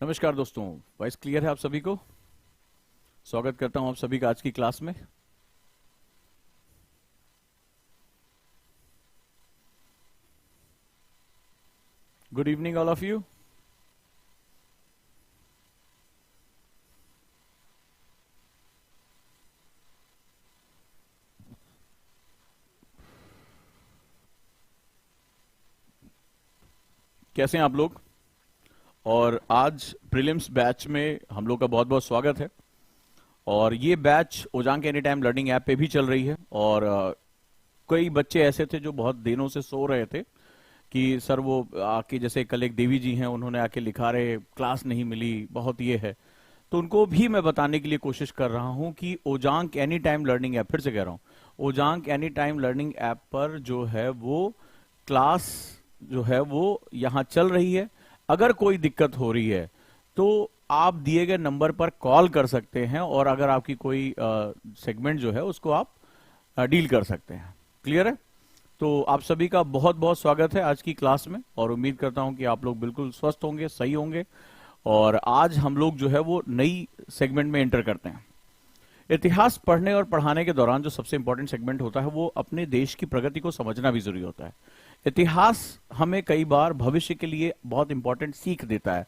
नमस्कार दोस्तों, voice clear है आप सभी को। स्वागत करता हूं आप सभी का आज की क्लास में। Good evening all of you. कैसे हैं आप लोग? और आज प्रीलिम्स बैच में हम लोग का बहुत बहुत स्वागत है। और ये बैच ओजांग एनी टाइम लर्निंग ऐप पे भी चल रही है। और कई बच्चे ऐसे थे जो बहुत दिनों से सो रहे थे कि सर वो आके, जैसे कल एक देवी जी हैं, उन्होंने आके लिखा रहे क्लास नहीं मिली, बहुत ये है। तो उनको भी मैं बताने के लिए कोशिश कर रहा हूं कि ओजांग एनी टाइम लर्निंग ऐप, फिर से कह रहा हूं, ओजांग एनी टाइम लर्निंग ऐप पर जो है वो क्लास जो है वो यहां चल रही है। अगर कोई दिक्कत हो रही है तो आप दिए गए नंबर पर कॉल कर सकते हैं और अगर आपकी कोई सेगमेंट जो है उसको आप डील कर सकते हैं। क्लियर है? तो आप सभी का बहुत बहुत स्वागत है आज की क्लास में और उम्मीद करता हूं कि आप लोग बिल्कुल स्वस्थ होंगे, सही होंगे। और आज हम लोग जो है वो नई सेगमेंट में एंटर करते हैं। इतिहास पढ़ने और पढ़ाने के दौरान जो सबसे इंपॉर्टेंट सेगमेंट होता है वो अपने देश की प्रगति को समझना भी जरूरी होता है। इतिहास हमें कई बार भविष्य के लिए बहुत इंपॉर्टेंट सीख देता है,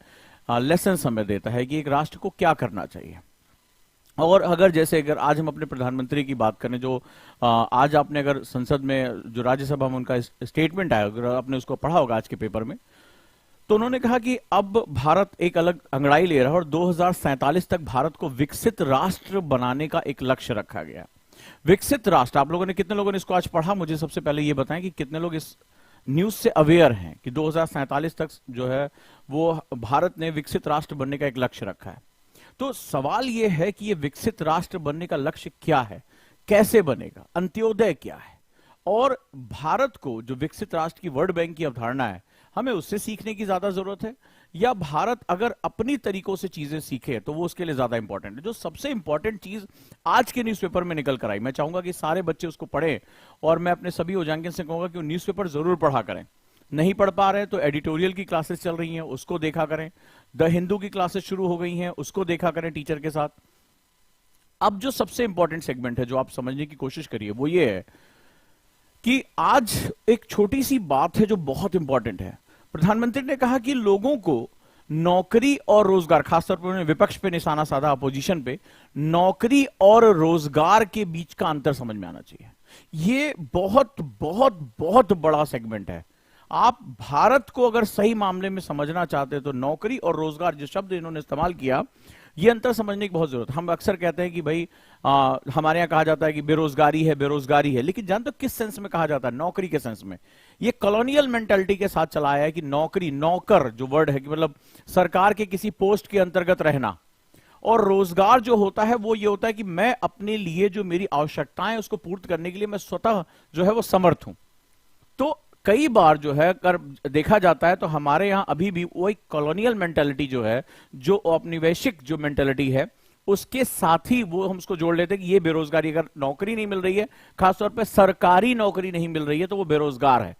लेसन हमें देता है कि एक राष्ट्र को क्या करना चाहिए। और अगर आज हम अपने प्रधानमंत्री की बात करें, जो आज आपने अगर संसद में जो राज्यसभा में उनका स्टेटमेंट आया, अगर आपने उसको पढ़ा होगा आज के पेपर में, तो उन्होंने कहा कि अब भारत एक अलग अंगड़ाई ले रहा है और 2047 तक भारत को विकसित राष्ट्र बनाने का एक लक्ष्य रखा गया। विकसित राष्ट्र, आप लोगों ने, कितने लोगों ने इसको आज पढ़ा? मुझे सबसे पहले ये बताएं कि कितने लोग इस न्यूज से अवेयर हैं कि 2047 तक जो है वो भारत ने विकसित राष्ट्र बनने का एक लक्ष्य रखा है। तो सवाल यह है कि ये विकसित राष्ट्र बनने का लक्ष्य क्या है, कैसे बनेगा, अंत्योदय क्या है, और भारत को जो विकसित राष्ट्र की वर्ल्ड बैंक की अवधारणा है, हमें उससे सीखने की ज्यादा जरूरत है या भारत अगर अपनी तरीकों से चीजें सीखे तो वो उसके लिए ज्यादा इंपॉर्टेंट है। जो सबसे इंपॉर्टेंट चीज आज के न्यूज़पेपर में निकल कर आई, मैं चाहूंगा कि सारे बच्चे उसको पढ़ें और मैं अपने सभी ओजांगियन से कहूंगा कि वो न्यूज़पेपर जरूर पढ़ा करें। नहीं पढ़ पा रहे तो एडिटोरियल की क्लासेस चल रही हैं, उसको देखा करें। द हिंदू की क्लासेस शुरू हो गई हैं, उसको देखा करें टीचर के साथ। अब जो सबसे इंपॉर्टेंट सेगमेंट है जो आप समझने की कोशिश करिए वो ये है कि आज एक छोटी सी बात है जो बहुत इंपॉर्टेंट है। प्रधानमंत्री ने कहा कि लोगों को नौकरी और रोजगार, खासतौर पर उन्होंने विपक्ष पे निशाना साधा, अपोजिशन पे, नौकरी और रोजगार के बीच का अंतर समझ में आना चाहिए। ये बहुत बहुत बहुत बड़ा सेगमेंट है। आप भारत को अगर सही मामले में समझना चाहते हैं तो नौकरी और रोजगार, जो शब्द इन्होंने इस्तेमाल किया, ये अंतर समझने की बहुत जरूरत है। हम अक्सर कहते हैं कि भाई हमारे यहां कहा जाता है कि बेरोजगारी है, बेरोजगारी है, लेकिन जानते हो किस सेंस में कहा जाता है? नौकरी के सेंस में। ये कॉलोनियल मेंटालिटी के साथ चला आया है कि नौकरी, नौकर जो वर्ड है कि मतलब सरकार के किसी पोस्ट के अंतर्गत रहना, और रोजगार जो होता है वो ये होता है कि मैं अपने लिए जो मेरी आवश्यकताएं उसको पूर्ति करने के लिए मैं स्वतः जो है वो समर्थ हूं। तो कई बार जो है कर देखा जाता है तो हमारे यहां अभी भी वो एक कॉलोनियल मेंटालिटी जो है, जो औपनिवेशिक जो मेंटालिटी है, उसके साथ ही वो हम उसको जोड़ लेते हैं कि ये बेरोजगारी, अगर नौकरी नहीं मिल रही है, खासतौर पे सरकारी नौकरी नहीं मिल रही है, तो वो बेरोजगार है।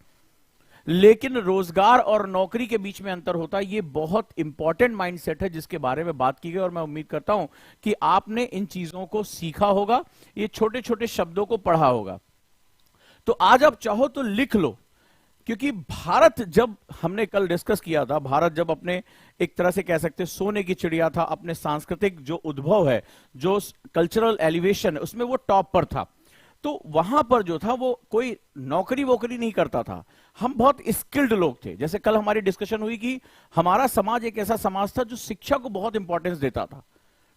लेकिन रोजगार और नौकरी के बीच में अंतर होता है। ये बहुत इंपॉर्टेंट माइंडसेट है जिसके बारे में बात की गई और मैं उम्मीद करता हूं कि आपने इन चीजों को सीखा होगा, ये छोटे छोटे शब्दों को पढ़ा होगा। तो आज आप चाहो तो लिख लो, क्योंकि भारत, जब हमने कल डिस्कस किया था, भारत जब अपने एक तरह से कह सकते हैं सोने की चिड़िया था, अपने सांस्कृतिक जो उद्भव है, जो कल्चरल एलिवेशन है, उसमें वो टॉप पर था। तो वहां पर जो था वो कोई नौकरी वोकरी नहीं करता था, हम बहुत स्किल्ड लोग थे। जैसे कल हमारी डिस्कशन हुई कि हमारा समाज एक ऐसा समाज था जो शिक्षा को बहुत इंपॉर्टेंस देता था।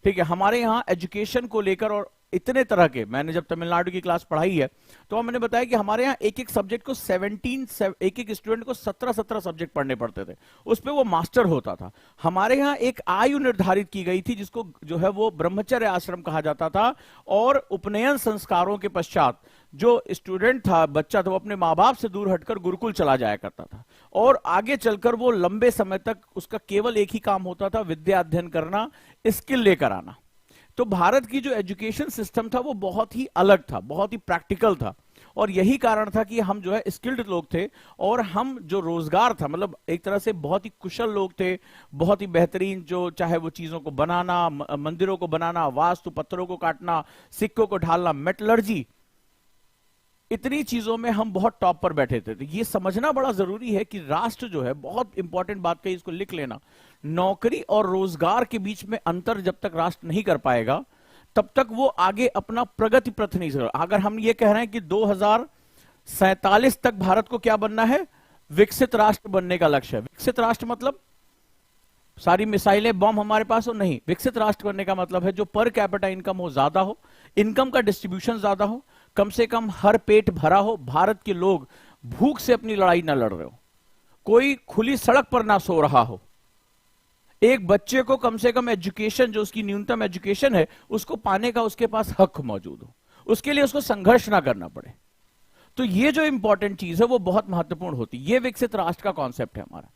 ठीक है, हमारे यहां एजुकेशन को लेकर, और इतने तरह के, मैंने जब तमिलनाडु की क्लास पढ़ाई है तो मैंने बताया कि हमारे यहाँ एक एक सब्जेक्ट को 17 एक एक स्टूडेंट को 17 सब्जेक्ट पढ़ने पड़ते थे, उस पर वो मास्टर होता था। हमारे यहाँ एक आयु निर्धारित की गई थी जिसको जो है वो ब्रह्मचर्य आश्रम कहा जाता था, और उपनयन संस्कारों के पश्चात जो स्टूडेंट था, बच्चा था, वो अपने माँ बाप से दूर हटकर गुरुकुल चला जाया करता था और आगे चलकर वो लंबे समय तक उसका केवल एक ही काम होता था, विद्या अध्ययन करना, स्किल लेकर आना। तो भारत की जो एजुकेशन सिस्टम था वो बहुत ही अलग था, बहुत ही प्रैक्टिकल था। और यही कारण था कि हम जो है स्किल्ड लोग थे, और हम जो रोजगार था, मतलब एक तरह से बहुत ही कुशल लोग थे, बहुत ही बेहतरीन, जो चाहे वो चीजों को बनाना, मंदिरों को बनाना, वास्तु, पत्थरों को काटना, सिक्कों को ढालना, मेटलर्जी, इतनी चीजों में हम बहुत टॉप पर बैठे थे। तो ये समझना बड़ा जरूरी है कि राष्ट्र जो है, बहुत इंपॉर्टेंट बात कही, इसको लिख लेना, नौकरी और रोजगार के बीच में अंतर जब तक राष्ट्र नहीं कर पाएगा तब तक वो आगे अपना प्रगति पथ नहीं कर। अगर हम ये कह रहे हैं कि 2047 तक भारत को क्या बनना है, विकसित राष्ट्र बनने का लक्ष्य है। विकसित राष्ट्र मतलब सारी मिसाइलें, बम हमारे पास हो, नहीं। विकसित राष्ट्र बनने का मतलब है जो पर कैपिटा इनकम हो, ज्यादा हो, इनकम का डिस्ट्रीब्यूशन ज्यादा हो, कम से कम हर पेट भरा हो, भारत के लोग भूख से अपनी लड़ाई ना लड़ रहे हो, कोई खुली सड़क पर ना सो रहा हो, एक बच्चे को कम से कम एजुकेशन, जो उसकी न्यूनतम एजुकेशन है, उसको पाने का उसके पास हक मौजूद हो, उसके लिए उसको संघर्ष ना करना पड़े। तो ये जो इंपॉर्टेंट चीज है वो बहुत महत्वपूर्ण होती है। ये विकसित राष्ट्र का कॉन्सेप्ट है हमारा।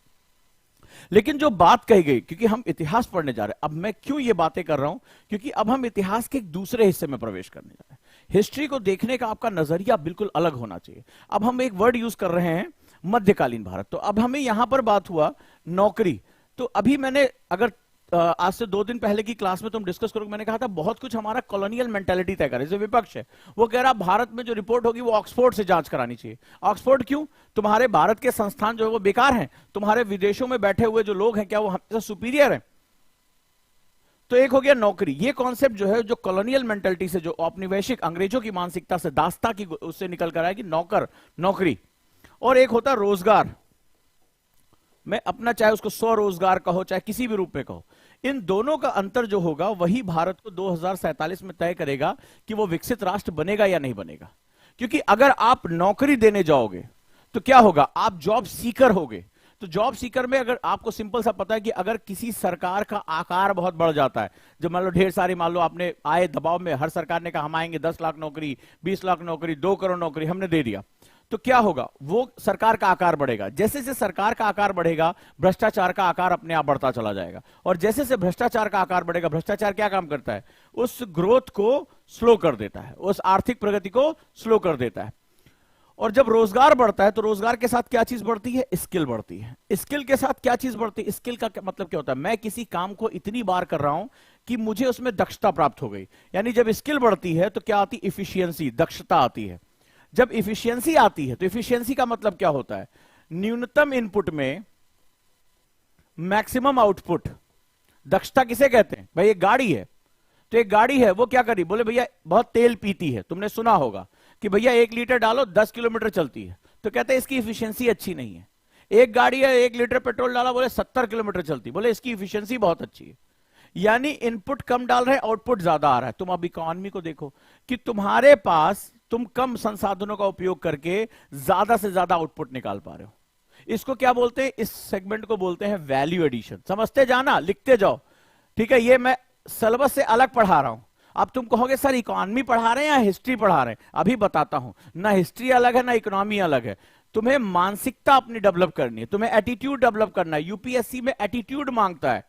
लेकिन जो बात कही गई, क्योंकि हम इतिहास पढ़ने जा रहे हैं, अब मैं क्यों ये बातें कर रहा हूं, क्योंकि अब हम इतिहास के एक दूसरे हिस्से में प्रवेश करने जा रहे हैं। हिस्ट्री को देखने का आपका नजरिया बिल्कुल अलग होना चाहिए। अब हम एक वर्ड यूज कर रहे हैं, मध्यकालीन भारत। तो अब हमें यहां पर बात हुआ नौकरी। तो अभी मैंने, अगर आज से 2 दिन पहले की क्लास में तुम डिस्कस करोगे, मैंने कहा था बहुत कुछ हमारा कॉलोनियल मेंटालिटी तय करे। जो विपक्ष है वो कह रहा भारत में जो रिपोर्ट होगी वो ऑक्सफोर्ड से जांच करानी चाहिए। ऑक्सफोर्ड क्यों? तुम्हारे भारत के संस्थान जो है वो बेकार हैं, तुम्हारे विदेशों में बैठे हुए जो लोग हैं क्या वो हमसे सुपीरियर हैं? तो एक हो गया नौकरी। ये कॉन्सेप्ट जो है, जो कॉलोनियल मेंटालिटी से, जो औपनिवेशिक अंग्रेजों की मानसिकता से, दास्ता की, उससे निकल कर आया कि नौकर, नौकरी। और एक होता रोजगार। मैं अपना, चाहे उसको स्वरोजगार कहो, चाहे किसी भी रूप में कहो, इन दोनों का अंतर जो होगा वही भारत को 2047 में तय करेगा कि वो विकसित राष्ट्र बनेगा या नहीं बनेगा। क्योंकि अगर आप नौकरी देने जाओगे तो क्या होगा, आप जॉब सीकर होगे। तो जॉब सीकर में अगर आपको सिंपल सा पता है कि अगर किसी सरकार का आकार बहुत बढ़ जाता है, जो मान लो ढेर सारी, मान लो आपने आए दबाव में, हर सरकार ने कहा हम आएंगे 10 लाख नौकरी, 20 लाख नौकरी, 2 करोड़ नौकरी, हमने दे दिया, तो क्या होगा, वो सरकार का आकार बढ़ेगा। जैसे जैसे सरकार का आकार बढ़ेगा, भ्रष्टाचार का आकार अपने आप बढ़ता चला जाएगा। और जैसे जैसे भ्रष्टाचार का आकार बढ़ेगा, भ्रष्टाचार क्या काम करता है, उस ग्रोथ को स्लो कर देता है, उस आर्थिक प्रगति को स्लो कर देता है। और जब रोजगार बढ़ता है तो रोजगार के साथ क्या चीज बढ़ती है, स्किल बढ़ती है। स्किल के साथ क्या चीज बढ़ती है, स्किल का मतलब क्या होता है, मैं किसी काम को इतनी बार कर रहा हूं कि मुझे उसमें दक्षता प्राप्त हो गई। यानी जब स्किल बढ़ती है तो क्या आती, इफिशियंसी, दक्षता आती है। जब इफिशियंसी आती है तो इफिशियंसी का मतलब क्या होता है, न्यूनतम इनपुट में मैक्सिमम आउटपुट। दक्षता किसे कहते हैं भाई, एक गाड़ी है, तो एक गाड़ी है वो क्या करी, बोले भैया बहुत तेल पीती है, तुमने सुना होगा कि भैया 1 लीटर डालो 10 किलोमीटर चलती है, तो कहते हैं इसकी इफिशियंसी अच्छी नहीं है। एक गाड़ी है 1 लीटर पेट्रोल डाला, बोले 70 किलोमीटर चलती, बोले इसकी इफिशियंसी बहुत अच्छी है। यानी इनपुट कम डाल रहे हैं, आउटपुट ज्यादा आ रहा है। तुम अब इकोनॉमी को देखो कि तुम्हारे पास, तुम कम संसाधनों का उपयोग करके ज्यादा से ज्यादा आउटपुट निकाल पा रहे हो। इसको क्या बोलते हैं, इस सेगमेंट को बोलते हैं वैल्यू एडिशन। समझते जाना, लिखते जाओ, ठीक है। ये मैं सिलेबस से अलग पढ़ा रहा हूं। अब तुम कहोगे सर इकोनॉमी पढ़ा रहे हैं या हिस्ट्री पढ़ा रहे हैं, अभी बताता हूं। ना हिस्ट्री अलग है ना इकोनॉमी अलग है। तुम्हें मानसिकता अपनी डेवलप करनी है, तुम्हें एटीट्यूड डेवलप करना है। यूपीएससी में एटीट्यूड मांगता है,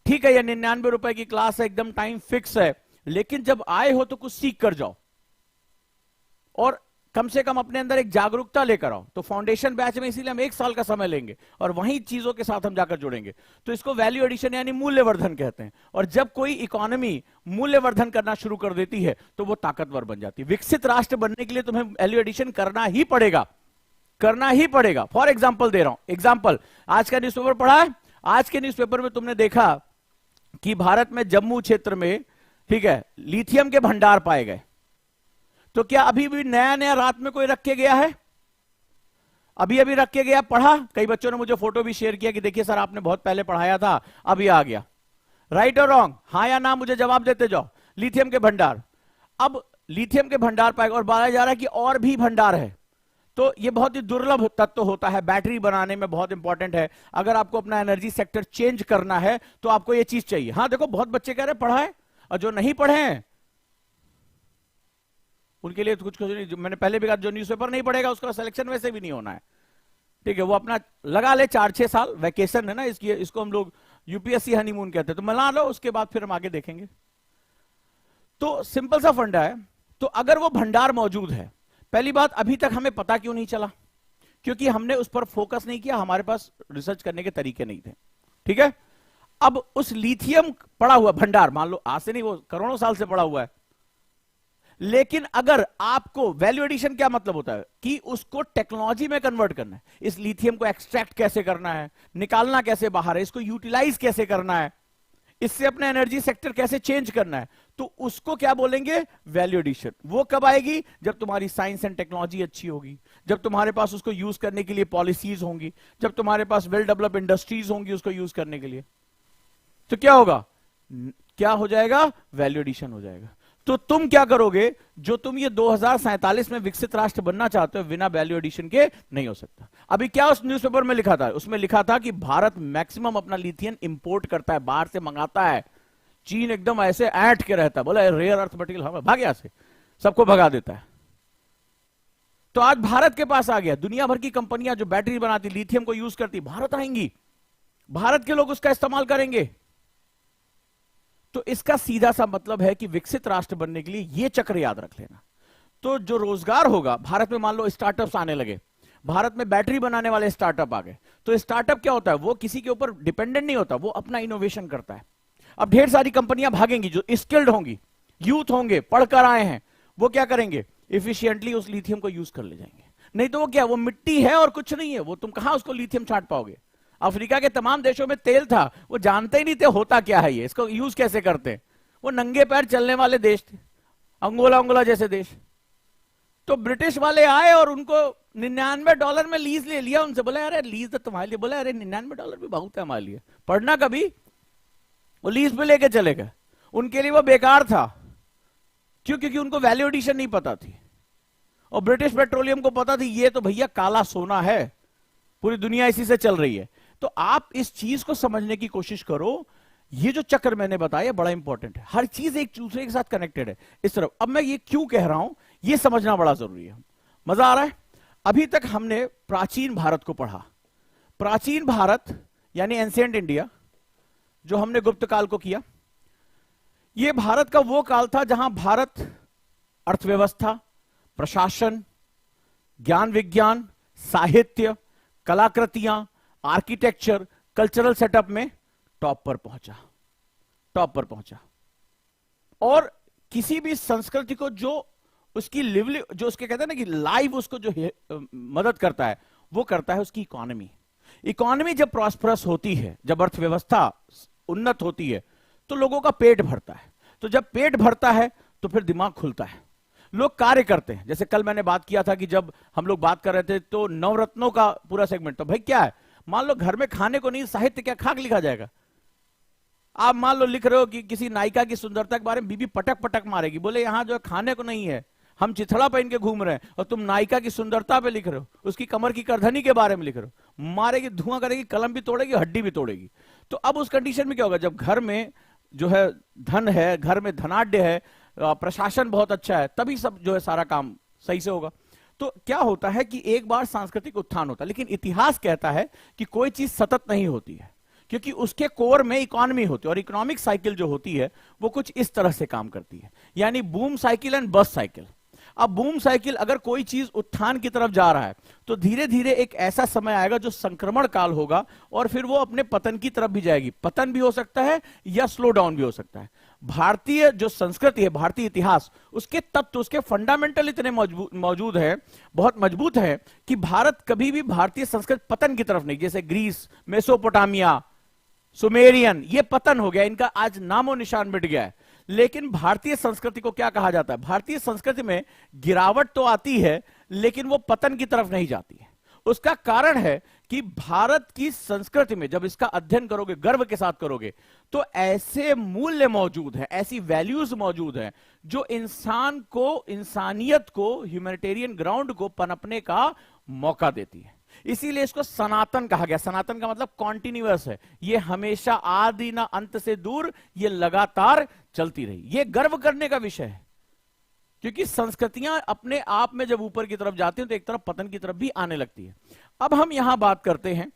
ठीक है। ये 99 रुपए की क्लास है, एकदम टाइम फिक्स है, लेकिन जब आए हो तो कुछ सीख कर जाओ और कम से कम अपने अंदर एक जागरूकता लेकर आओ। तो फाउंडेशन बैच में इसीलिए हम 1 साल का समय लेंगे और वहीं चीजों के साथ हम जाकर जुड़ेंगे। तो इसको वैल्यू एडिशन यानी मूल्यवर्धन कहते हैं। और जब कोई इकोनॉमी मूल्यवर्धन करना शुरू कर देती है तो वो ताकतवर बन जाती है। विकसित राष्ट्र बनने के लिए तुम्हें वैल्यू एडिशन करना ही पड़ेगा, करना ही पड़ेगा। फॉर एग्जाम्पल दे रहा हूं, एग्जाम्पल आज का न्यूज़पेपर पढ़ा है। आज के न्यूज़पेपर में तुमने देखा कि भारत में जम्मू क्षेत्र में, ठीक है, लिथियम के भंडार पाए गए। तो क्या अभी भी नया नया रात में कोई रख के गया है, अभी अभी रख के गया, पढ़ा? कई बच्चों ने मुझे फोटो भी शेयर किया कि देखिए सर आपने बहुत पहले पढ़ाया था, अभी आ गया। राइट और रॉन्ग, हाँ या ना, मुझे जवाब देते जाओ। लिथियम के भंडार, अब लिथियम के भंडार पाएगा और बताया जा रहा है कि और भी भंडार है। तो ये बहुत ही दुर्लभ तत्व होता है, बैटरी बनाने में बहुत इंपॉर्टेंट है। अगर आपको अपना एनर्जी सेक्टर चेंज करना है तो आपको ये चीज चाहिए। हाँ देखो, बहुत बच्चे कह रहे हैं पढ़ा है, और जो नहीं पढ़े हैं उनके लिए तो कुछ नहीं। मैंने पहले भी कहा, जो न्यूज़पेपर नहीं पढ़ेगा उसका सिलेक्शन वैसे भी नहीं होना है, ठीक है। वो अपना लगा ले 4-6 साल, वैकेशन है ना इसकी, इसको हम लोग यूपीएससी हनीमून कहते हैं, तो मना लो, उसके बाद फिर हम आगे देखेंगे। तो सिंपल सा फंडा है। तो अगर वो भंडार मौजूद है, पहली बात, अभी तक हमें पता क्यों नहीं चला? क्योंकि हमने उस पर फोकस नहीं किया, हमारे पास रिसर्च करने के तरीके नहीं थे। ठीक है, अब उस लिथियम पड़ा हुआ भंडार, मान लो आज से नहीं, वो करोड़ों साल से पड़ा हुआ है, लेकिन अगर आपको वैल्यू एडिशन क्या मतलब होता है कि उसको टेक्नोलॉजी में कन्वर्ट करना है, इस लिथियम को एक्सट्रैक्ट कैसे करना है, निकालना कैसे बाहर है, इसको यूटिलाइज कैसे करना है, इससे अपने एनर्जी सेक्टर कैसे चेंज करना है, तो उसको क्या बोलेंगे? Value addition. वो कब आएगी? जब तुम्हारी साइंस एंड टेक्नोलॉजी अच्छी होगी, जब तुम्हारे पास उसको यूज करने के लिए पॉलिसीज होंगी, जब तुम्हारे पास वेल डेवलप इंडस्ट्रीज होंगी उसको यूज करने के लिए, तो क्या होगा? क्या हो जाएगा? वैल्यू एडिशन हो जाएगा। तो तुम क्या करोगे? जो तुम ये 2047 में विकसित राष्ट्र बनना चाहते हो, बिना वैल्यू एडिशन के नहीं हो सकता। अभी क्या उस न्यूज़पेपर में लिखा था? उसमें लिखा था कि भारत मैक्सिमम अपना लिथियम इंपोर्ट करता है, बाहर से मंगाता है। चीन एकदम ऐसे ऐंठ के रहता है, बोला रेयर अर्थ मटेरियल हमें भाग, यहां से सबको भगा देता है। तो आज भारत के पास आ गया, दुनिया भर की कंपनियां जो बैटरी बनाती, लिथियम को यूज करती, भारत आएंगी, भारत के लोग उसका इस्तेमाल करेंगे। तो इसका सीधा सा मतलब है कि विकसित राष्ट्र बनने के लिए यह चक्र याद रख लेना। तो जो रोजगार होगा भारत में, मान लो स्टार्टअप्स आने लगे, भारत में बैटरी बनाने वाले स्टार्टअप आ गए, तो स्टार्टअप क्या होता है? वो किसी के ऊपर डिपेंडेंट नहीं होता, वो अपना इनोवेशन करता है। अब ढेर सारी कंपनियां भागेंगी, जो स्किल्ड होंगी, यूथ होंगे, पढ़कर आए हैं, वो क्या करेंगे? इफिशिएंटली उस लिथियम को यूज कर ले जाएंगे। नहीं तो वो क्या, वो मिट्टी है और कुछ नहीं है, वो तुम कहां उसको लिथियम छांट पाओगे? अफ्रीका के तमाम देशों में तेल था, वो जानते ही नहीं थे होता क्या है ये, इसको यूज कैसे करते हैं। वो नंगे पैर चलने वाले देश थे, अंगोला जैसे देश। तो ब्रिटिश वाले आए और उनको $99 में लीज ले लिया उनसे, बोला अरे लीज तो तुम्हारे लिए, बोला अरे $99 भी बहुत है हमारे लिए, पढ़ना कभी? वो लीज पे लेके चले गए, उनके लिए वो बेकार था। क्यों? क्योंकि उनको वैल्यू एडिशन नहीं पता थी, और ब्रिटिश पेट्रोलियम को पता थी ये तो भैया काला सोना है, पूरी दुनिया इसी से चल रही है। तो आप इस चीज को समझने की कोशिश करो, ये जो चक्र मैंने बताया बड़ा इंपॉर्टेंट है, हर चीज एक दूसरे के साथ कनेक्टेड है इस तरफ। अब मैं ये क्यों कह रहा हूं, ये समझना बड़ा जरूरी है। मजा आ रहा है? अभी तक हमने प्राचीन भारत को पढ़ा। प्राचीन भारत यानी एंशिएंट इंडिया, जो हमने गुप्त काल को किया, यह भारत का वो काल था जहां भारत अर्थव्यवस्था, प्रशासन, ज्ञान विज्ञान, साहित्य, कलाकृतियां, आर्किटेक्चर, कल्चरल सेटअप में टॉप पर पहुंचा, टॉप पर पहुंचा। और किसी भी संस्कृति को जो उसकी लिवली, जो उसके कहते हैं ना कि लाइव उसको जो मदद करता है, वो करता है उसकी इकोनॉमी। इकोनॉमी जब प्रॉस्परस होती है, जब अर्थव्यवस्था उन्नत होती है, तो लोगों का पेट भरता है। तो जब पेट भरता है तो फिर दिमाग खुलता है, लोग कार्य करते हैं। जैसे कल मैंने बात किया था कि जब हम लोग बात कर रहे थे तो नवरत्नों का पूरा सेगमेंट, तो भाई क्या है, मान लो घर में खाने को नहीं, साहित्य क्या खाक लिखा जाएगा? आप मान लो लिख रहे हो कि किसी नायिका की सुंदरता के बारे में बीबी पटक पटक मारेगी, बोले यहां जो है खाने को नहीं है, हम चिथड़ा पहन के घूम रहे हैं, और तुम नायिका की सुंदरता पे लिख रहे हो, उसकी कमर की करधनी के बारे में लिख रहे हो, मारेगी, धुआं करेगी, कलम भी तोड़ेगी, हड्डी भी तोड़ेगी। तो अब उस कंडीशन में क्या होगा? जब घर में जो है धन है, घर में धनाढ्य है, प्रशासन बहुत अच्छा है, तभी सब जो है सारा काम सही से होगा। तो क्या होता है कि एक बार सांस्कृतिक उत्थान होता है, लेकिन इतिहास कहता है कि कोई चीज सतत नहीं होती है, क्योंकि उसके कोर में इकोनॉमी होती है, और इकोनॉमिक साइकिल जो होती है वो कुछ इस तरह से काम करती है, यानी boom cycle and bast cycle. अब बूम साइकिल, अगर कोई चीज उत्थान की तरफ जा रहा है तो धीरे धीरे एक ऐसा समय आएगा जो संक्रमण काल होगा, और फिर वो अपने पतन की तरफ भी जाएगी। पतन भी हो सकता है या स्लो डाउन भी हो सकता है। भारतीय जो संस्कृति है, भारतीय इतिहास, उसके तत्व, उसके फंडामेंटल इतने मौजूद है, बहुत मजबूत है, कि भारत कभी भी, भारतीय संस्कृति पतन की तरफ नहीं। जैसे ग्रीस, मेसोपोटामिया, सुमेरियन, ये पतन हो गया, इनका आज नामो निशान मिट गया है। लेकिन भारतीय संस्कृति को क्या कहा जाता है? भारतीय संस्कृति में गिरावट तो आती है, लेकिन वो पतन की तरफ नहीं जाती है। उसका कारण है कि भारत की संस्कृति में जब इसका अध्ययन करोगे, गर्व के साथ करोगे, तो ऐसे मूल्य मौजूद हैं, ऐसी वैल्यूज मौजूद हैं जो इंसान को, इंसानियत को, ह्यूमैनिटेरियन ग्राउंड को पनपने का मौका देती है। इसीलिए इसको सनातन कहा गया। सनातन का मतलब कॉन्टिन्यूअस है, ये हमेशा आदि ना अंत से दूर, ये लगातार चलती रही। ये गर्व करने का विषय है, क्योंकि संस्कृतियां अपने आप में जब ऊपर की तरफ जाती हैं तो एक तरफ पतन की तरफ भी आने लगती है। अब हम यहां बात करते हैं,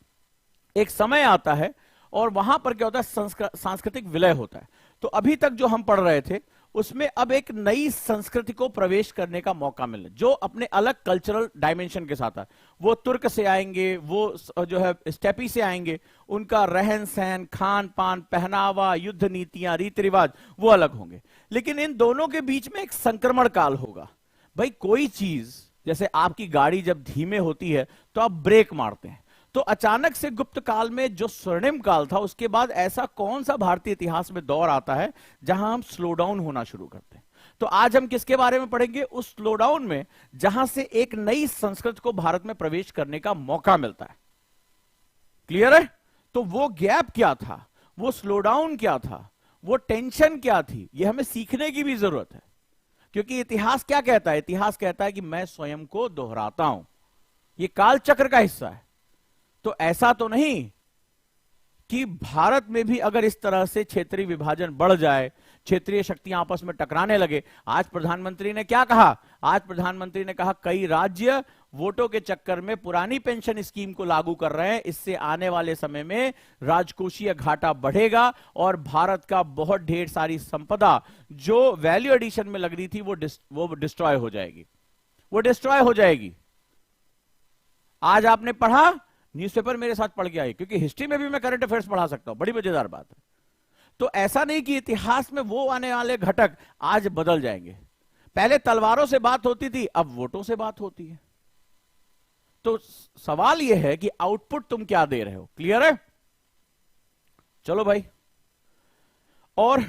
एक समय आता है और वहां पर क्या होता है, सांस्कृतिक विलय होता है। तो अभी तक जो हम पढ़ रहे थे उसमें अब एक नई संस्कृति को प्रवेश करने का मौका मिले, जो अपने अलग कल्चरल डायमेंशन के साथ है। वो तुर्क से आएंगे, वो जो है स्टेपी से आएंगे, उनका रहन सहन, खान पान, पहनावा, युद्ध नीतियां, रीति रिवाज वो अलग होंगे। लेकिन इन दोनों के बीच में एक संक्रमण काल होगा। भाई कोई चीज, जैसे आपकी गाड़ी जब धीमे होती है तो आप ब्रेक मारते हैं, तो अचानक से गुप्त काल में जो स्वर्णिम काल था, उसके बाद ऐसा कौन सा भारतीय इतिहास में दौर आता है जहां हम स्लो डाउन होना शुरू करते हैं। तो आज हम किसके बारे में पढ़ेंगे? उस स्लो डाउन में जहां से एक नई संस्कृति को भारत में प्रवेश करने का मौका मिलता है। क्लियर है? तो वो गैप क्या था, वो स्लो डाउन क्या था, वो टेंशन क्या थी, ये हमें सीखने की भी जरूरत है। क्योंकि इतिहास क्या कहता है? इतिहास कहता है कि मैं स्वयं को दोहराता हूं, ये काल चक्र का हिस्सा है। तो ऐसा तो नहीं कि भारत में भी अगर इस तरह से क्षेत्रीय विभाजन बढ़ जाए, क्षेत्रीय शक्तियां आपस में टकराने लगे। आज प्रधानमंत्री ने क्या कहा? आज प्रधानमंत्री ने कहा कई राज्य वोटों के चक्कर में पुरानी पेंशन स्कीम को लागू कर रहे हैं, इससे आने वाले समय में राजकोषीय घाटा बढ़ेगा और भारत का बहुत ढेर सारी संपदा जो वैल्यू एडिशन में लग रही थी वो डिस्ट्रॉय हो जाएगी, वो डिस्ट्रॉय हो जाएगी। आज आपने पढ़ा, न्यूज़पेपर मेरे साथ पढ़ के आई, क्योंकि हिस्ट्री में भी मैं करंट अफेयर्स पढ़ा सकता हूं, बड़ी मजेदार बात है। तो ऐसा नहीं कि इतिहास में वो आने वाले घटक आज बदल जाएंगे। पहले तलवारों से बात होती थी, अब वोटों से बात होती है। तो सवाल यह है कि आउटपुट तुम क्या दे रहे हो। क्लियर है? चलो भाई, और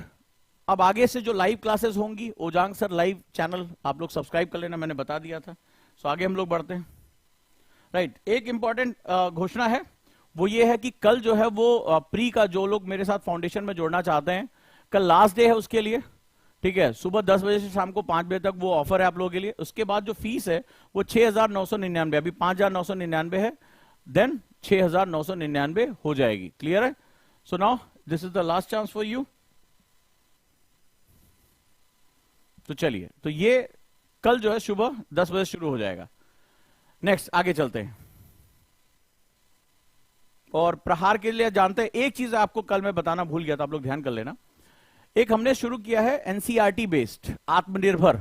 अब आगे से जो लाइव क्लासेस होंगी, ओजांग सर लाइव चैनल आप लोग सब्सक्राइब कर लेना, मैंने बता दिया था। सो आगे हम लोग बढ़ते हैं। राइट, एक इंपॉर्टेंट घोषणा है, वो ये है कि कल जो है वो प्री का जो लोग मेरे साथ फाउंडेशन में जोड़ना चाहते हैं, कल लास्ट डे है उसके लिए। ठीक है, सुबह 10 बजे से शाम को 5 बजे तक वो ऑफर है आप लोगों के लिए। उसके बाद जो फीस है वो 6,999, अभी 5,999 है, देन 6,999 हो जाएगी। क्लियर है? So now this is the last chance for you. तो चलिए, तो ये कल जो है सुबह 10 बजे शुरू हो जाएगा। नेक्स्ट आगे चलते हैं। और प्रहार के लिए जानते हैं, एक चीज आपको कल मैं बताना भूल गया था, आप लोग ध्यान कर लेना। एक हमने शुरू किया है एनसीईआरटी बेस्ड आत्मनिर्भर।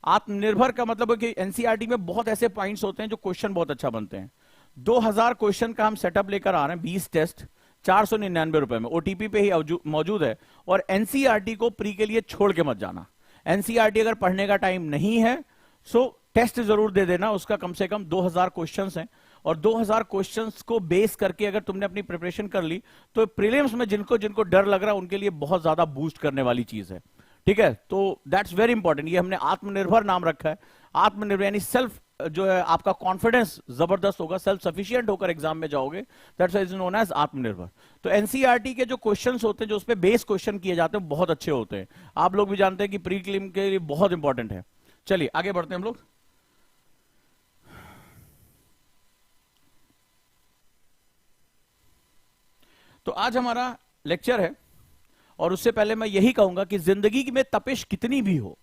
आत्मनिर्भर का मतलब है कि एनसीईआरटी में बहुत ऐसे पॉइंट्स होते हैं जो क्वेश्चन बहुत अच्छा बनते हैं। 2000 क्वेश्चन का हम सेटअप लेकर आ रहे हैं, 20 टेस्ट 499 रुपए में, ओटीपी पे ही मौजूद है। और एनसीईआरटी को प्री के लिए छोड़ के मत जाना। एनसीईआरटी अगर पढ़ने का टाइम नहीं है सो टेस्ट जरूर दे देना, उसका कम से कम 2000 क्वेश्चंस हैं। और 2000 क्वेश्चंस को बेस करके अगर तुमने अपनी प्रिपरेशन कर ली तो प्रीलिम्स में जिनको जिनको डर लग रहा है उनके लिए बहुत ज्यादा बूस्ट करने वाली चीज है। ठीक है, तो दैट्स वेरी इंपॉर्टेंट। ये हमने आत्मनिर्भर नाम रखा है। आत्मनिर्भर यानी सेल्फ, जो है आपका कॉन्फिडेंस जबरदस्त होगा, सेल्फ सफिशिएंट होकर एग्जाम में जाओगे, that's why is known as Atmanirbhar. तो एनसीईआरटी के जो क्वेश्चंस होते हैं, जो उस पे बेस क्वेश्चन किए जाते हैं, बहुत अच्छे होते हैं। आप लोग भी जानते हैं कि प्री क्लिम के लिए बहुत इंपॉर्टेंट है। चलिए आगे बढ़ते हैं हम लोग। तो आज हमारा लेक्चर है, और उससे पहले मैं यही कहूंगा कि जिंदगी में तपिश कितनी भी हो,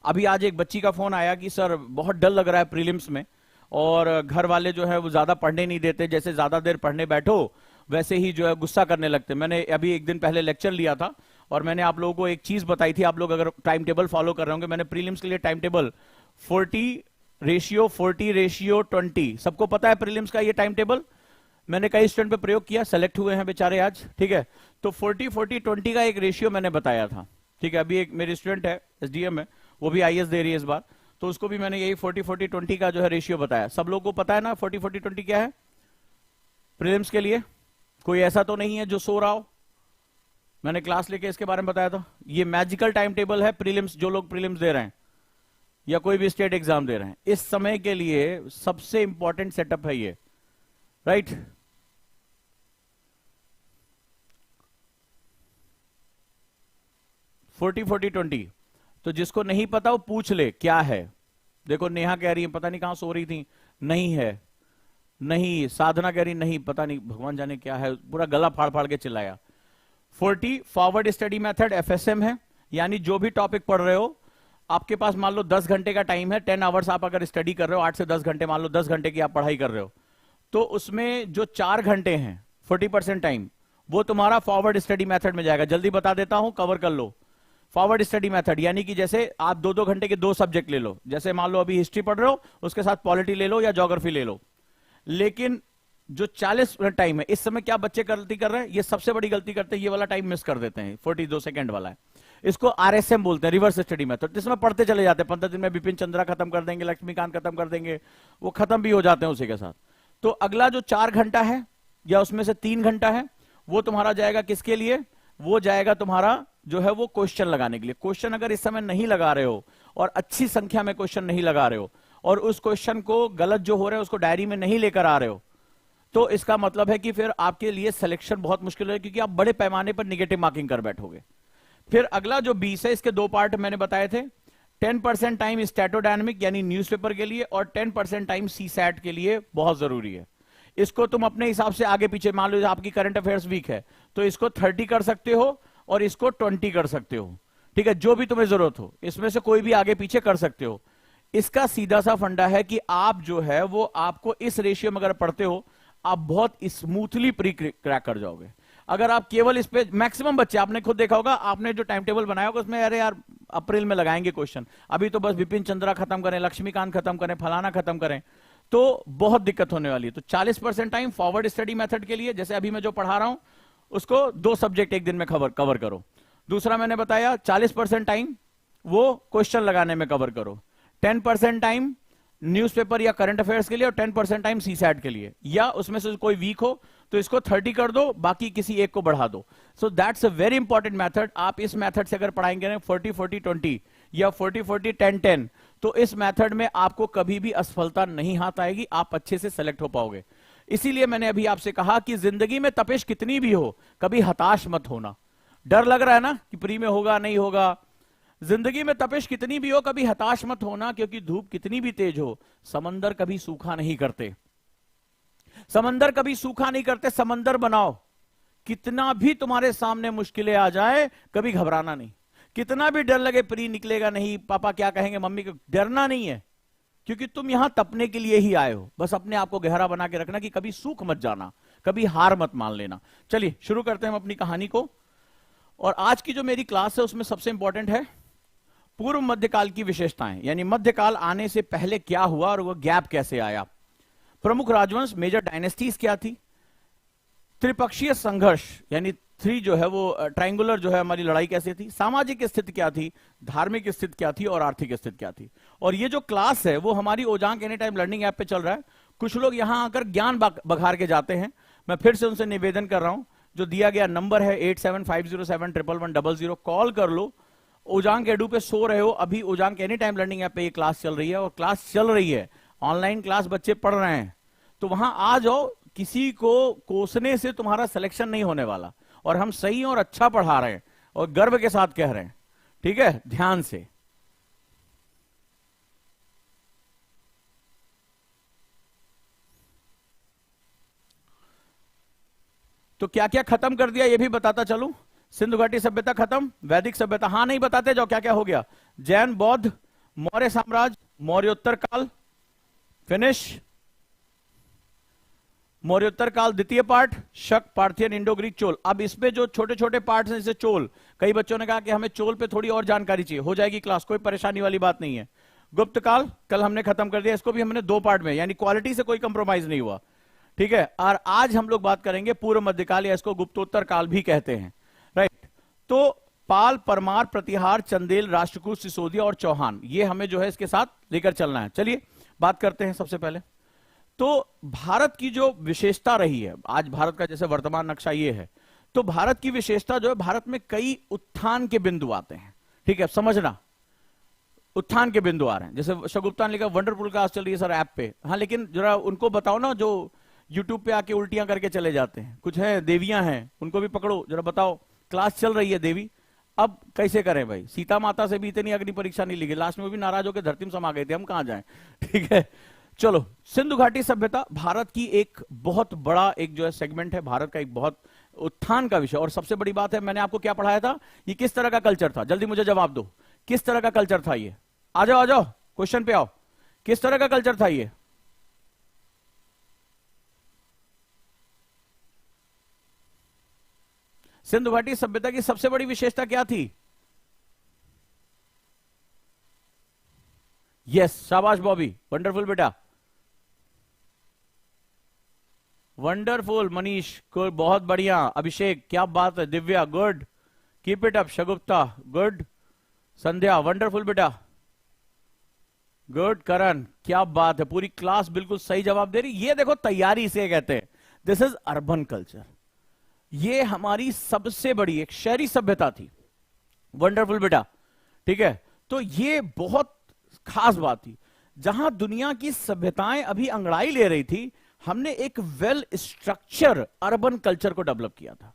अभी आज एक बच्ची का फोन आया कि सर बहुत डर लग रहा है प्रीलिम्स में, और घर वाले जो है वो ज्यादा पढ़ने नहीं देते, जैसे ज्यादा देर पढ़ने बैठो वैसे ही जो है गुस्सा करने लगते। मैंने अभी एक दिन पहले लेक्चर लिया था और मैंने आप लोगों को एक चीज बताई थी, आप लोग अगर टाइम टेबल फॉलो कर रहे होंगे, मैंने प्रीलिम्स के लिए टाइम टेबल 40/40/20, सबको पता है प्रीलिम्स का ये टाइम टेबल। मैंने कई स्टूडेंट पे प्रयोग किया, सेलेक्ट हुए हैं बेचारे आज। ठीक है, तो 40/40/20 का एक रेशियो मैंने बताया था। ठीक है, अभी एक मेरी स्टूडेंट है एसडीएम में, वो भी आईएएस दे रही है इस बार, तो उसको भी मैंने यही 40/40/20 का जो है रेशियो बताया। सब लोगों को पता है ना 40/40/20 क्या है प्रीलिम्स के लिए? कोई ऐसा तो नहीं है जो सो रहा हो? मैंने क्लास लेके इसके बारे में बताया था। ये मैजिकल टाइम टेबल है प्रीलिम्स, जो लोग प्रीलिम्स दे रहे हैं या कोई भी स्टेट एग्जाम दे रहे हैं, इस समय के लिए सबसे इंपॉर्टेंट सेटअप है ये। Right, forty 40/20। तो जिसको नहीं पता वो पूछ ले क्या है। देखो नेहा कह रही है पता नहीं कहां सो रही थी, नहीं है, नहीं। साधना कह रही नहीं, पता नहीं, भगवान जाने क्या है, पूरा गला फाड़ फाड़ के चिल्लाया। 40 फॉरवर्ड स्टडी मेथड एफएसएम है, यानी जो भी टॉपिक पढ़ रहे हो, आपके पास मान लो 10 घंटे का टाइम है, 10 आवर्स आप अगर स्टडी कर रहे हो, 8 से 10 घंटे, मान लो 10 घंटे की आप पढ़ाई कर रहे हो, तो उसमें जो 4 घंटे हैं 40% टाइम, वो तुम्हारा फॉरवर्ड स्टडी मेथड में जाएगा। जल्दी बता देता हूं, कवर कर लो। फॉरवर्ड स्टडी मेथड यानी कि जैसे आप 2-2 घंटे के 2 सब्जेक्ट ले लो, जैसे मान लो अभी हिस्ट्री पढ़ रहे हो, उसके साथ पॉलिटी ले लो या ज्योग्राफी ले लो। लेकिन जो 40 मिनट टाइम है, इस समय क्या बच्चे गलती कर रहे हैं, ये सबसे बड़ी गलती करते हैं, ये वाला टाइम मिस कर देते हैं, 42 सेकेंड वाला है। इसको आरएसएम बोलते हैं, रिवर्स स्टडी मेथड, जिसमें पढ़ते चले जाते हैं, 15 दिन में बिपिन चंद्रा खत्म कर देंगे, लक्ष्मीकांत खत्म कर देंगे, वो खत्म भी हो जाते हैं उसी के साथ। तो अगला जो 4 घंटा है या उसमें से 3 घंटा है, वो तुम्हारा जाएगा किसके लिए, वो जाएगा तुम्हारा जो है वो क्वेश्चन लगाने के लिए। क्वेश्चन अगर इस समय नहीं लगा रहे हो और अच्छी संख्या में क्वेश्चन नहीं लगा रहे हो और उस क्वेश्चन को गलत जो हो रहे हैं उसको डायरी में नहीं लेकर आ रहे हो, तो इसका मतलब है कि फिर आपके लिए सिलेक्शन बहुत मुश्किल है, क्योंकि आप बड़े पैमाने पर निगेटिव मार्किंग कर बैठोगे। फिर अगला जो 20 है, इसके 2 पार्ट मैंने बताए थे। 10% टाइम स्टैटोडायनामिक यानी न्यूज़पेपर के लिए और 10% टाइम सीसैट के लिए बहुत जरूरी है। इसको तुम अपने हिसाब से आगे पीछे, मान लो आपकी करंट अफेयर्स वीक है तो इसको 30 कर सकते हो और इसको 20 कर सकते हो, ठीक है, जो भी तुम्हें जरूरत हो, इसमें से कोई भी आगे पीछे कर सकते हो। इसका सीधा सा फंडा है कि आप जो है वो आपको इस रेशियो में अगर पढ़ते हो, आप बहुत स्मूथली प्री क्रैक कर जाओगे। अगर आप केवल इस पे, मैक्सिमम बच्चे आपने खुद देखा होगा, आपने जो टाइम टेबल बनाया होगा उसमें अरे यार अप्रैल में लगाएंगे क्वेश्चन, अभी तो बस बिपिन चंद्रा खत्म करें, लक्ष्मीकांत खत्म करें, फलाना खत्म करें, तो बहुत दिक्कत होने वाली है। तो 40% टाइम फॉरवर्ड स्टडी मेथड के लिए, जैसे अभी मैं जो पढ़ा रहा हूं उसको 2 सब्जेक्ट एक दिन में कवर करो। दूसरा मैंने बताया 40% टाइम वो क्वेश्चन लगाने में कवर करो, 10% टाइम न्यूज़पेपर या करंट अफेयर्स के लिए और 10% टाइम सीसैट के लिए, या उसमें से कोई वीक हो तो इसको 30 कर दो, बाकी किसी एक को बढ़ा दो। So that's a very important method. आप इस मेथड से अगर पढ़ाएंगे ना 40-40-20 या 40-40-10-10, तो इस मेथड में आपको कभी भी असफलता नहीं हाथ आएगी, आप अच्छे से सेलेक्ट हो पाओगे। इसीलिए मैंने अभी आपसे कहा कि जिंदगी में तपिश कितनी भी हो, कभी हताश मत होना। डर लग रहा है ना कि प्री में होगा नहीं होगा, जिंदगी में तपिश कितनी भी हो कभी हताश मत होना, क्योंकि धूप कितनी भी तेज हो समंदर कभी सूखा नहीं करते, समंदर कभी सूखा नहीं करते, समंदर बनाओ। कितना भी तुम्हारे सामने मुश्किलें आ जाए कभी घबराना नहीं, कितना भी डर लगे प्री निकलेगा नहीं, पापा क्या कहेंगे, मम्मी को, डरना नहीं है, क्योंकि तुम यहां तपने के लिए ही आए हो। बस अपने आप को गहरा बना के रखना कि कभी सूख मत जाना, कभी हार मत मान लेना। चलिए शुरू करते हैं हम अपनी कहानी को। और आज की जो मेरी क्लास है उसमें सबसे इंपॉर्टेंट है पूर्व मध्यकाल की विशेषताएं, यानी मध्यकाल आने से पहले क्या हुआ और वह गैप कैसे आया, प्रमुख राजवंश मेजर डायनेस्टीज क्या थी, त्रिपक्षीय संघर्ष यानी थ्री जो है वो ट्रायंगुलर जो है हमारी लड़ाई कैसे थी, सामाजिक स्थिति क्या थी, धार्मिक स्थिति क्या थी और आर्थिक स्थिति क्या थी। और ये जो क्लास है वो हमारी Ojaank any time learning app पे चल रहा है। कुछ लोग यहां आकर ज्ञान बघार के जाते हैं, मैं फिर से उनसे निवेदन कर रहा हूं, जो दिया गया नंबर है 8750711100, कॉल कर लो। ओजांक एडू पे सो रहे हो, अभी Ojaank any time learning app पे ये क्लास चल रही है और क्लास चल रही है, ऑनलाइन क्लास बच्चे पढ़ रहे हैं, तो वहां आ जाओ। किसी को कोसने से तुम्हारा सिलेक्शन नहीं होने वाला, और हम सही और अच्छा पढ़ा रहे हैं और गर्व के साथ कह रहे हैं, ठीक है, ध्यान से। तो क्या क्या खत्म कर दिया ये भी बताता चलूं। सिंधु घाटी सभ्यता खत्म, वैदिक सभ्यता, हाँ नहीं बताते जाओ क्या क्या हो गया, जैन बौद्ध, मौर्य साम्राज्य, मौर्योत्तर काल फिनिश, मौर्योत्तर काल द्वितीय पार्ट, शक, पार्थियन, इंडो ग्रीक, चोल। अब इसमें जो छोटे छोटे पार्ट्स हैं जैसे चोल, कई बच्चों ने कहा कि हमें चोल पे थोड़ी और जानकारी चाहिए, हो जाएगी क्लास, कोई परेशानी वाली बात नहीं है। गुप्त काल कल हमने खत्म कर दिया, इसको भी हमने 2 पार्ट में, यानी क्वालिटी से कोई कंप्रोमाइज नहीं हुआ, ठीक है। और आज हम लोग बात करेंगे पूर्व मध्यकाल, या इसको गुप्तोत्तर काल भी कहते हैं, राइट। तो पाल, परमार, प्रतिहार, चंदेल, राष्ट्रकूट, सिसोदिया और चौहान, ये हमें जो है इसके साथ लेकर चलना है। चलिए बात करते हैं सबसे पहले। तो भारत की जो विशेषता रही है, आज भारत का जैसे वर्तमान नक्शा ये है, तो भारत की विशेषता जो है, भारत में कई उत्थान के बिंदु आते हैं, ठीक है, समझना, उत्थान के बिंदु आ रहे हैं। जैसे शगुप्ता ने लिखा वंडरफुल क्लास चल रही है सर ऐप पे, हाँ लेकिन जरा उनको बताओ ना जो यूट्यूब पे आके उल्टियां करके चले जाते हैं, कुछ है देवियां हैं, उनको भी पकड़ो, जरा बताओ क्लास चल रही है देवी। अब कैसे करें भाई, सीता माता से भी इतनी अग्नि परीक्षा नहीं लिखी, लास्ट में भी नाराज होकर धरती में समा गए थे, हम कहां जाएं, ठीक है। चलो, सिंधु घाटी सभ्यता भारत की एक बहुत बड़ा एक जो है सेगमेंट है, भारत का एक बहुत उत्थान का विषय। और सबसे बड़ी बात है, मैंने आपको क्या पढ़ाया था, ये किस तरह का कल्चर था, जल्दी मुझे जवाब दो, किस तरह का कल्चर था ये, आ जाओ आ जाओ क्वेश्चन पे आओ, किस तरह का कल्चर था ये। सिंधु घाटी सभ्यता की सबसे बड़ी विशेषता क्या थी, यस, शाबाश बॉबी, वंडरफुल बेटा, वंडरफुल। मनीष गुड, बहुत बढ़िया। अभिषेक क्या बात है। Divya good, keep it up. Shagufta good. Sandhya wonderful बेटा, गुड। करण क्या बात है, पूरी क्लास बिल्कुल सही जवाब दे रही। ये देखो तैयारी से कहते हैं, दिस इज अर्बन कल्चर। ये हमारी सबसे बड़ी एक शहरी सभ्यता थी। वंडरफुल बेटा, ठीक है। तो ये बहुत खास बात थी, जहां दुनिया की सभ्यताएं अभी अंगड़ाई ले रही थी, हमने एक वेल स्ट्रक्चर अर्बन कल्चर को डेवलप किया था।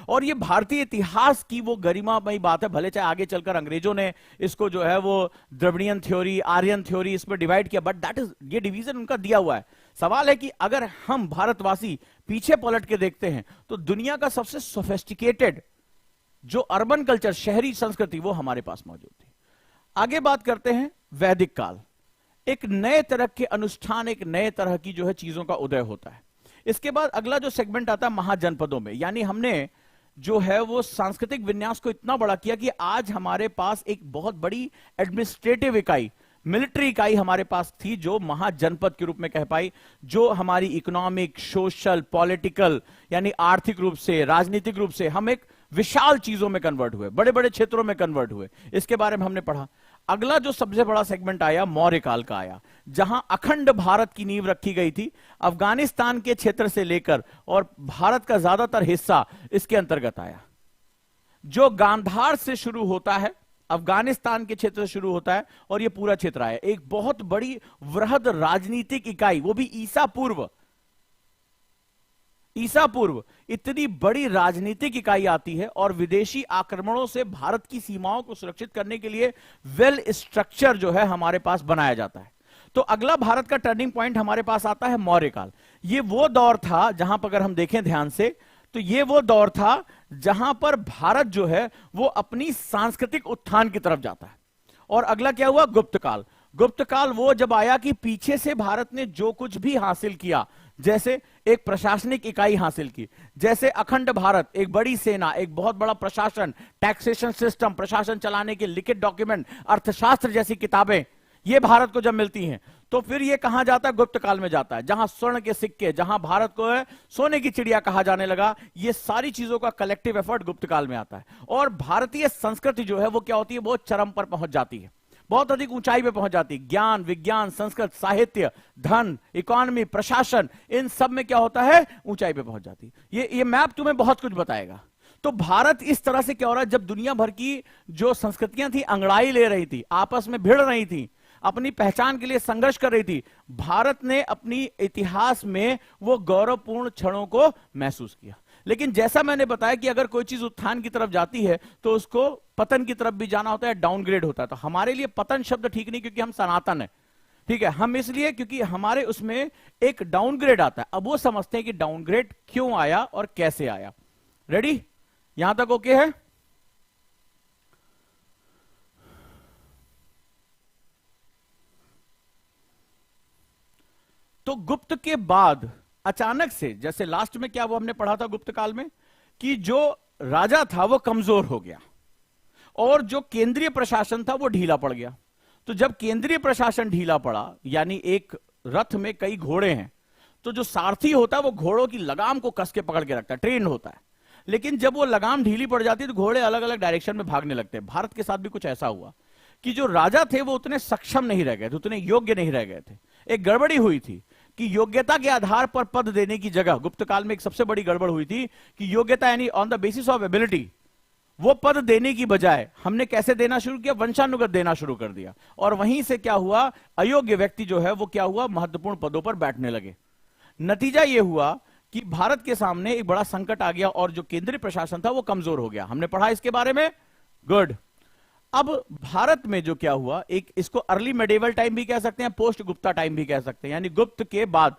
और ये भारतीय इतिहास की वो गरिमामयी बात है। भले चाहे आगे चलकर अंग्रेजों ने इसको जो है वो द्रविडियन थ्योरी, आर्यन थ्योरी इसमें डिवाइड किया, बट दैट इज, ये डिवीजन उनका दिया हुआ है। सवाल है कि अगर हम भारतवासी पीछे पलट के देखते हैं तो दुनिया का सबसे सोफिस्टिकेटेड जो अर्बन कल्चर, शहरी संस्कृति, वो हमारे पास मौजूद थी। आगे बात करते हैं वैदिक काल। एक नए तरह के अनुष्ठान, एक नए तरह की जो है चीजों का उदय होता है। इसके बाद अगला जो सेगमेंट आता है महाजनपदों में, यानी हमने जो है वो सांस्कृतिक विन्यास को इतना बड़ा किया कि आज हमारे पास एक बहुत बड़ी एडमिनिस्ट्रेटिव इकाई, मिलिट्री इकाई हमारे पास थी, जो महाजनपद के रूप में कह पाई, जो हमारी इकोनॉमिक, सोशल, पॉलिटिकल, यानी आर्थिक रूप से, राजनीतिक रूप से हम एक विशाल चीजों में कन्वर्ट हुए, बड़े बड़े क्षेत्रों में कन्वर्ट हुए। इसके बारे में हमने पढ़ा। अगला जो सबसे बड़ा सेगमेंट आया मौर्य काल का आया, जहां अखंड भारत की नींव रखी गई थी। अफगानिस्तान के क्षेत्र से लेकर और भारत का ज्यादातर हिस्सा इसके अंतर्गत आया। जो गांधार से शुरू होता है, अफगानिस्तान के क्षेत्र से शुरू होता है, और यह पूरा क्षेत्र आया। एक बहुत बड़ी वृहद राजनीतिक इकाई, वो भी ईसा पूर्व इतनी बड़ी राजनीतिक इकाई आती है, और विदेशी आक्रमणों से भारत की सीमाओं को सुरक्षित करने के लिए वेल स्ट्रक्चर जो है हमारे पास बनाया जाता है। तो अगला भारत का टर्निंग पॉइंट हमारे पास आता है मौर्य काल। ये वो दौर था जहां पर अगर हम देखें ध्यान से, तो ये वो दौर था जहां पर भारत जो है वो अपनी सांस्कृतिक उत्थान की तरफ जाता है। और अगला क्या हुआ? गुप्त काल। गुप्त काल वो जब आया कि पीछे से भारत ने जो कुछ भी हासिल किया, जैसे एक प्रशासनिक इकाई हासिल की, जैसे अखंड भारत, एक बड़ी सेना, एक बहुत बड़ा प्रशासन, टैक्सेशन सिस्टम, प्रशासन चलाने के लिखित डॉक्यूमेंट, अर्थशास्त्र जैसी किताबें, ये भारत को जब मिलती हैं, तो फिर ये कहां जाता है? गुप्त काल में जाता है, जहां स्वर्ण के सिक्के, जहां भारत को है सोने की चिड़िया कहा जाने लगा। ये सारी चीजों का कलेक्टिव एफर्ट गुप्त काल में आता है। और भारतीय संस्कृति जो है वो क्या होती है? बहुत चरम पर पहुंच जाती है, बहुत अधिक ऊंचाई पे पहुंच जाती है। ज्ञान, विज्ञान, संस्कृत, साहित्य, धन, इकोनॉमी, प्रशासन, इन सब में क्या होता है? ऊंचाई पे पहुंच जाती है। ये मैप तुम्हें बहुत कुछ बताएगा। तो भारत इस तरह से क्या हो रहा है, जब दुनिया भर की जो संस्कृतियां थी अंगड़ाई ले रही थी, आपस में भिड़ रही थी, अपनी पहचान के लिए संघर्ष कर रही थी, भारत ने अपनी इतिहास में वो गौरवपूर्ण क्षणों को महसूस किया। लेकिन जैसा मैंने बताया कि अगर कोई चीज उत्थान की तरफ जाती है तो उसको पतन की तरफ भी जाना होता है, डाउनग्रेड होता है। तो हमारे लिए पतन शब्द ठीक नहीं, क्योंकि हम सनातन है, ठीक है। हम इसलिए क्योंकि हमारे उसमें एक डाउनग्रेड आता है। अब वो समझते हैं कि डाउनग्रेड क्यों आया और कैसे आया। रेडी? यहां तक ओके है? तो गुप्त के बाद अचानक से, जैसे लास्ट में क्या वो हमने पढ़ा था गुप्त काल में, कि जो राजा था वो कमजोर हो गया और जो केंद्रीय प्रशासन था वो ढीला पड़ गया। तो जब केंद्रीय प्रशासन ढीला पड़ा, यानी एक रथ में कई घोड़े हैं, तो जो सारथी होता है वो घोड़ों की लगाम को कस के पकड़ के रखता है, ट्रेन होता है। लेकिन जब वो लगाम ढीली पड़ जाती है तो घोड़े अलग अलग डायरेक्शन में भागने लगते हैं। भारत के साथ भी कुछ ऐसा हुआ कि जो राजा थे वो उतने सक्षम नहीं रह गए थे, उतने योग्य नहीं रह गए थे। एक गड़बड़ी हुई थी कि योग्यता के आधार पर पद देने की जगह गुप्त काल में एक सबसे बड़ी गड़बड़ हुई थी कि योग्यता यानी on the basis of ability, वो पद देने की बजाय हमने कैसे देना शुरू किया? वंशानुगत देना शुरू कर दिया। और वहीं से क्या हुआ? अयोग्य व्यक्ति जो है वो क्या हुआ? महत्वपूर्ण पदों पर बैठने लगे। नतीजा ये हुआ कि भारत के सामने एक बड़ा संकट आ गया और जो केंद्रीय प्रशासन था वो कमजोर हो गया। हमने पढ़ा इसके बारे में, गुड। अब भारत में जो क्या हुआ, एक इसको अर्ली मेडिवल टाइम भी कह सकते हैं, पोस्ट गुप्ता टाइम भी कह सकते हैं, यानी गुप्त के बाद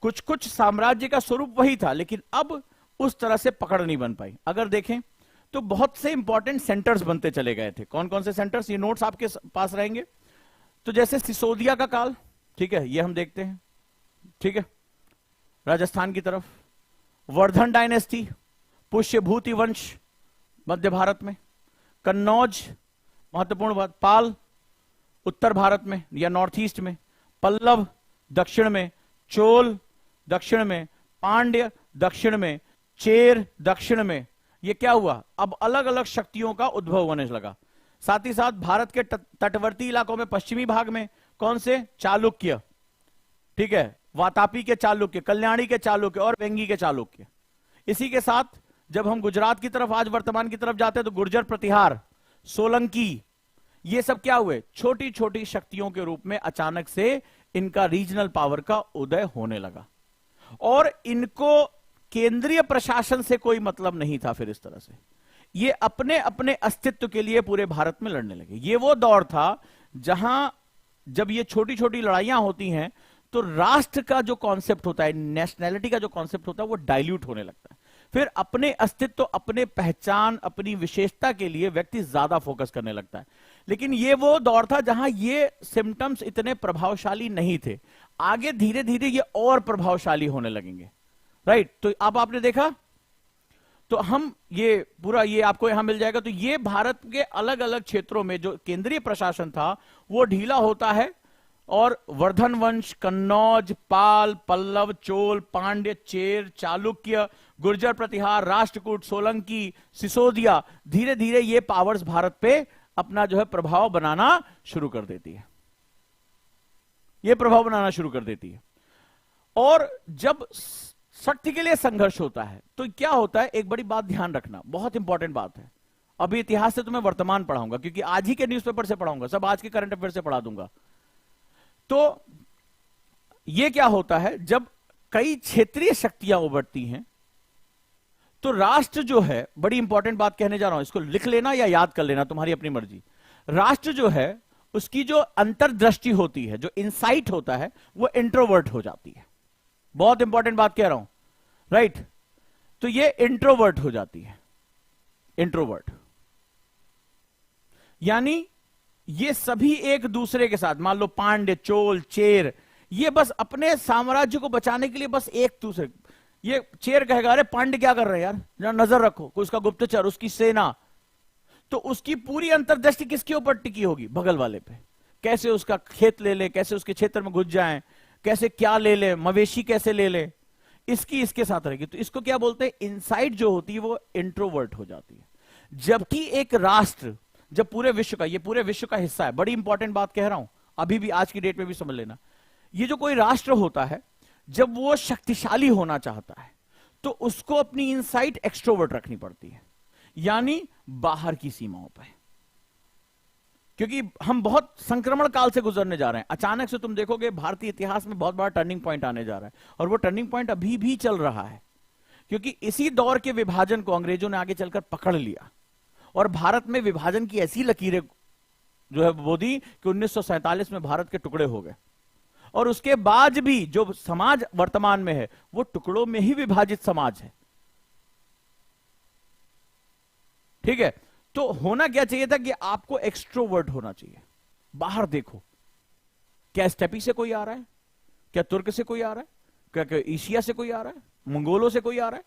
कुछ कुछ साम्राज्य का स्वरूप वही था, लेकिन अब उस तरह से पकड़ नहीं बन पाई। अगर देखें तो बहुत से इंपॉर्टेंट सेंटर्स बनते चले गए थे। कौन कौन से सेंटर्स? ये नोट्स आपके पास रहेंगे। तो जैसे सिसोदिया का काल, ठीक है, ये हम देखते हैं, ठीक है, राजस्थान की तरफ। वर्धन डायनेस्टी, पुष्यभूति वंश मध्य भारत में। कन्नौज, महत्वपूर्ण बात। पाल, उत्तर भारत में या नॉर्थ ईस्ट में, पल्लव दक्षिण में, चोल दक्षिण में, पांड्य दक्षिण में, चेर दक्षिण में। ये क्या हुआ, अब अलग अलग शक्तियों का उद्भव होने लगा। साथ ही साथ भारत के तटवर्ती इलाकों में पश्चिमी भाग में कौन से, चालुक्य, ठीक है, वातापी के चालुक्य, कल्याणी के चालुक्य और वेंगी के चालुक्य। इसी के साथ जब हम गुजरात की तरफ, आज वर्तमान की तरफ जाते हैं, तो गुर्जर प्रतिहार, सोलंकी, ये सब क्या हुए, छोटी छोटी शक्तियों के रूप में अचानक से इनका रीजनल पावर का उदय होने लगा। और इनको केंद्रीय प्रशासन से कोई मतलब नहीं था। फिर इस तरह से ये अपने अपने अस्तित्व के लिए पूरे भारत में लड़ने लगे। ये वो दौर था जहां जब ये छोटी छोटी लड़ाइयां होती हैं तो राष्ट्र का जो कॉन्सेप्ट होता है, नेशनैलिटी का जो कॉन्सेप्ट होता है, वो डाइल्यूट होने लगता है। फिर अपने अस्तित्व, अपने पहचान, अपनी विशेषता के लिए व्यक्ति ज्यादा फोकस करने लगता है। लेकिन ये वो दौर था जहां ये सिम्टम्स इतने प्रभावशाली नहीं थे। आगे धीरे धीरे ये और प्रभावशाली होने लगेंगे, राइट। तो अब आपने देखा, तो हम ये पूरा ये आपको यहां मिल जाएगा। तो ये भारत के अलग अलग क्षेत्रों में जो केंद्रीय प्रशासन था वो ढीला होता है, और वर्धन वंश, कन्नौज, पाल, पल्लव, चोल, पांड्य, चेर, चालुक्य, गुर्जर प्रतिहार, राष्ट्रकूट, सोलंकी, सिसोदिया, धीरे धीरे ये पावर्स भारत पे अपना जो है प्रभाव बनाना शुरू कर देती है। ये प्रभाव बनाना शुरू कर देती है। और जब शक्ति के लिए संघर्ष होता है तो क्या होता है, एक बड़ी बात ध्यान रखना, बहुत इंपॉर्टेंट बात है। अभी इतिहास से तुम्हें वर्तमान पढ़ाऊंगा, क्योंकि आज ही के न्यूज़पेपर से पढ़ाऊंगा, सब आज के करंट अफेयर से पढ़ा दूंगा। तो यह क्या होता है, जब कई क्षेत्रीय शक्तियां उभरती हैं तो राष्ट्र जो है, बड़ी इंपॉर्टेंट बात कहने जा रहा हूं, इसको लिख लेना या याद कर लेना, तुम्हारी अपनी मर्जी। राष्ट्र जो है उसकी जो अंतर्दृष्टि होती है, जो इंसाइट होता है, वो इंट्रोवर्ट हो जाती है। बहुत इंपॉर्टेंट बात कह रहा हूं, राइट। तो ये इंट्रोवर्ट हो जाती है, इंट्रोवर्ट। यानी ये सभी एक दूसरे के साथ, मान लो पांड्य, चोल, चेर, ये बस अपने साम्राज्य को बचाने के लिए बस एक दूसरे, ये चेर कहेगा अरे पांड्य क्या कर रहे हैं यार, जरा नजर रखो, कोई उसका गुप्तचर, उसकी सेना, तो उसकी पूरी अंतर्दृष्टि किसके ऊपर टिकी होगी, बगल वाले पे। कैसे उसका खेत ले ले, कैसे उसके क्षेत्र में घुस जाएं, कैसे क्या ले ले, मवेशी कैसे ले ले, इसकी इसके साथ रहेगी। तो इसको क्या बोलते हैं, इनसाइट जो होती है वो इंट्रोवर्ट हो जाती है। जबकि एक राष्ट्र जब पूरे विश्व का, ये पूरे विश्व का हिस्सा है, बड़ी इंपॉर्टेंट बात कह रहा हूं, अभी भी आज की डेट में भी समझ लेना, ये जो कोई राष्ट्र होता है जब वो शक्तिशाली होना चाहता है तो उसको अपनी इनसाइट एक्सट्रोवर्ट रखनी पड़ती है, यानी बाहर की सीमाओं पर। क्योंकि हम बहुत संक्रमण काल से गुजरने जा रहे हैं। अचानक से तुम देखोगे भारतीय इतिहास में बहुत बड़ा टर्निंग पॉइंट आने जा रहा है, और वो टर्निंग पॉइंट अभी भी चल रहा है, क्योंकि इसी दौर के विभाजन को अंग्रेजों ने आगे चलकर पकड़ लिया, और भारत में विभाजन की ऐसी लकीरें जो है वो दी कि 1947 में भारत के टुकड़े हो गए। और उसके बाद भी जो समाज वर्तमान में है वो टुकड़ों में ही विभाजित समाज है, ठीक है। तो होना क्या चाहिए था कि आपको एक्सट्रोवर्ट होना चाहिए, बाहर देखो, क्या स्टेपी से कोई आ रहा है, क्या तुर्क से कोई आ रहा है, क्या एशिया से कोई आ रहा है, मंगोलों से कोई आ रहा है,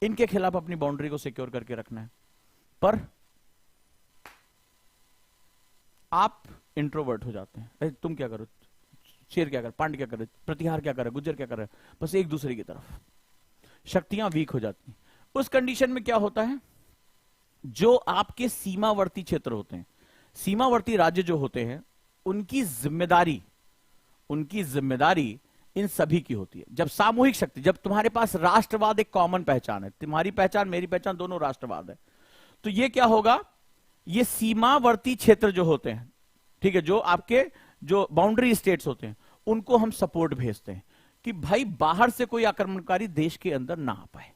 इनके खिलाफ अपनी बाउंड्री को सिक्योर करके रखना है। पर आप इंट्रोवर्ट हो जाते हैं, अरे तुम क्या करो, शेर क्या कर, पांड्य क्या करे, प्रतिहार क्या करे, गुज्जर क्या करे, बस एक दूसरे की तरफ, शक्तियां वीक हो जाती हैं। उस कंडीशन में क्या होता है, जो आपके सीमावर्ती क्षेत्र होते हैं, सीमावर्ती राज्य जो होते हैं, उनकी जिम्मेदारी इन सभी की होती है। जब सामूहिक शक्ति, जब तुम्हारे पास राष्ट्रवाद एक कॉमन पहचान है, तुम्हारी पहचान मेरी पहचान दोनों राष्ट्रवाद है, तो ये क्या होगा, ये सीमावर्ती क्षेत्र जो होते हैं, ठीक है, जो आपके जो बाउंड्री स्टेट्स होते हैं, उनको हम सपोर्ट भेजते हैं कि भाई बाहर से कोई आक्रमणकारी देश के अंदर ना आ पाए।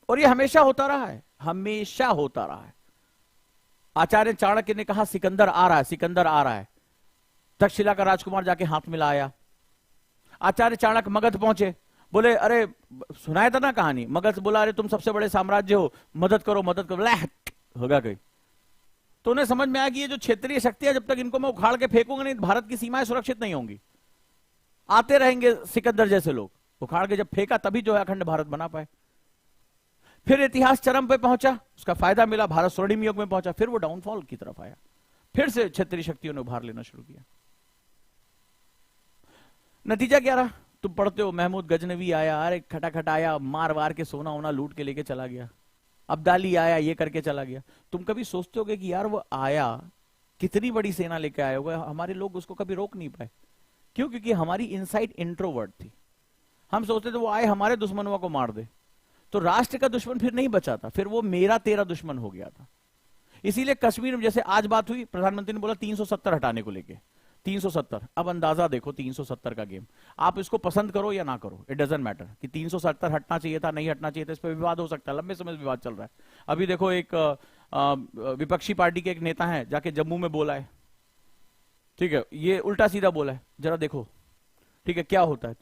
और ये हमेशा होता रहा है, हमेशा होता रहा है। आचार्य चाणक्य ने कहा सिकंदर आ रहा है, सिकंदर आ रहा है, तक्षशिला का राजकुमार जाके हाथ मिलाया। आचार्य चाणक्य मगध पहुंचे, बोले अरे सुनाया था ना कहानी, मगध बोला अरे तुम सबसे बड़े साम्राज्य हो, मदद करो मदद करो, होगा गई। तो उन्हें समझ में आया कि ये जो क्षेत्रीय शक्तियां, जब तक इनको मैं उखाड़ के फेंकूंगा नहीं, भारत की सीमाएं सुरक्षित नहीं होंगी, आते रहेंगे सिकंदर जैसे लोग, उखाड़ के जब फेंका तभी जो है अखंड भारत बना पाए। फिर इतिहास चरम पे पहुंचा, उसका फायदा मिला, भारत स्वर्णिम युग में पहुंचा, फिर वो डाउनफॉल की तरफ आया। फिर से क्षेत्रीय शक्तियों ने उभार लेना शुरू किया। नतीजा क्या रहा? तुम पढ़ते हो, महमूद गजनवी आया, अरे खटाखट आया, मार वार के सोना वोना लूट के लेके चला गया। अब्दाली आया, ये करके चला गया। तुम कभी सोचते होगे कि यार वो आया, कितनी बड़ी सेना लेके आया होगा, हमारे लोग उसको कभी रोक नहीं पाए। क्यों? क्योंकि हमारी इनसाइड इंट्रोवर्ट थी। हम सोचते थे वो आए हमारे दुश्मनों को मार दे, तो राष्ट्र का दुश्मन फिर नहीं बचा था, फिर वो मेरा तेरा दुश्मन हो गया था। इसीलिए कश्मीर में जैसे आज बात हुई, प्रधानमंत्री ने बोला 370 हटाने को लेके, 370। अब अंदाजा देखो 370 का गेम, आप इसको पसंद करो या ना करो, इट डजंट मैटर कि 370 हटना चाहिए था, नहीं हटना चाहिए था, इस पर विवाद हो सकता है, लंबे समय से विवाद चल रहा है। अभी देखो एक विपक्षी पार्टी के एक नेता है, जाके जम्मू में बोला है, ठीक है, ये उल्टा सीधा बोला है, जरा देखो, ठीक है, क्या होता है।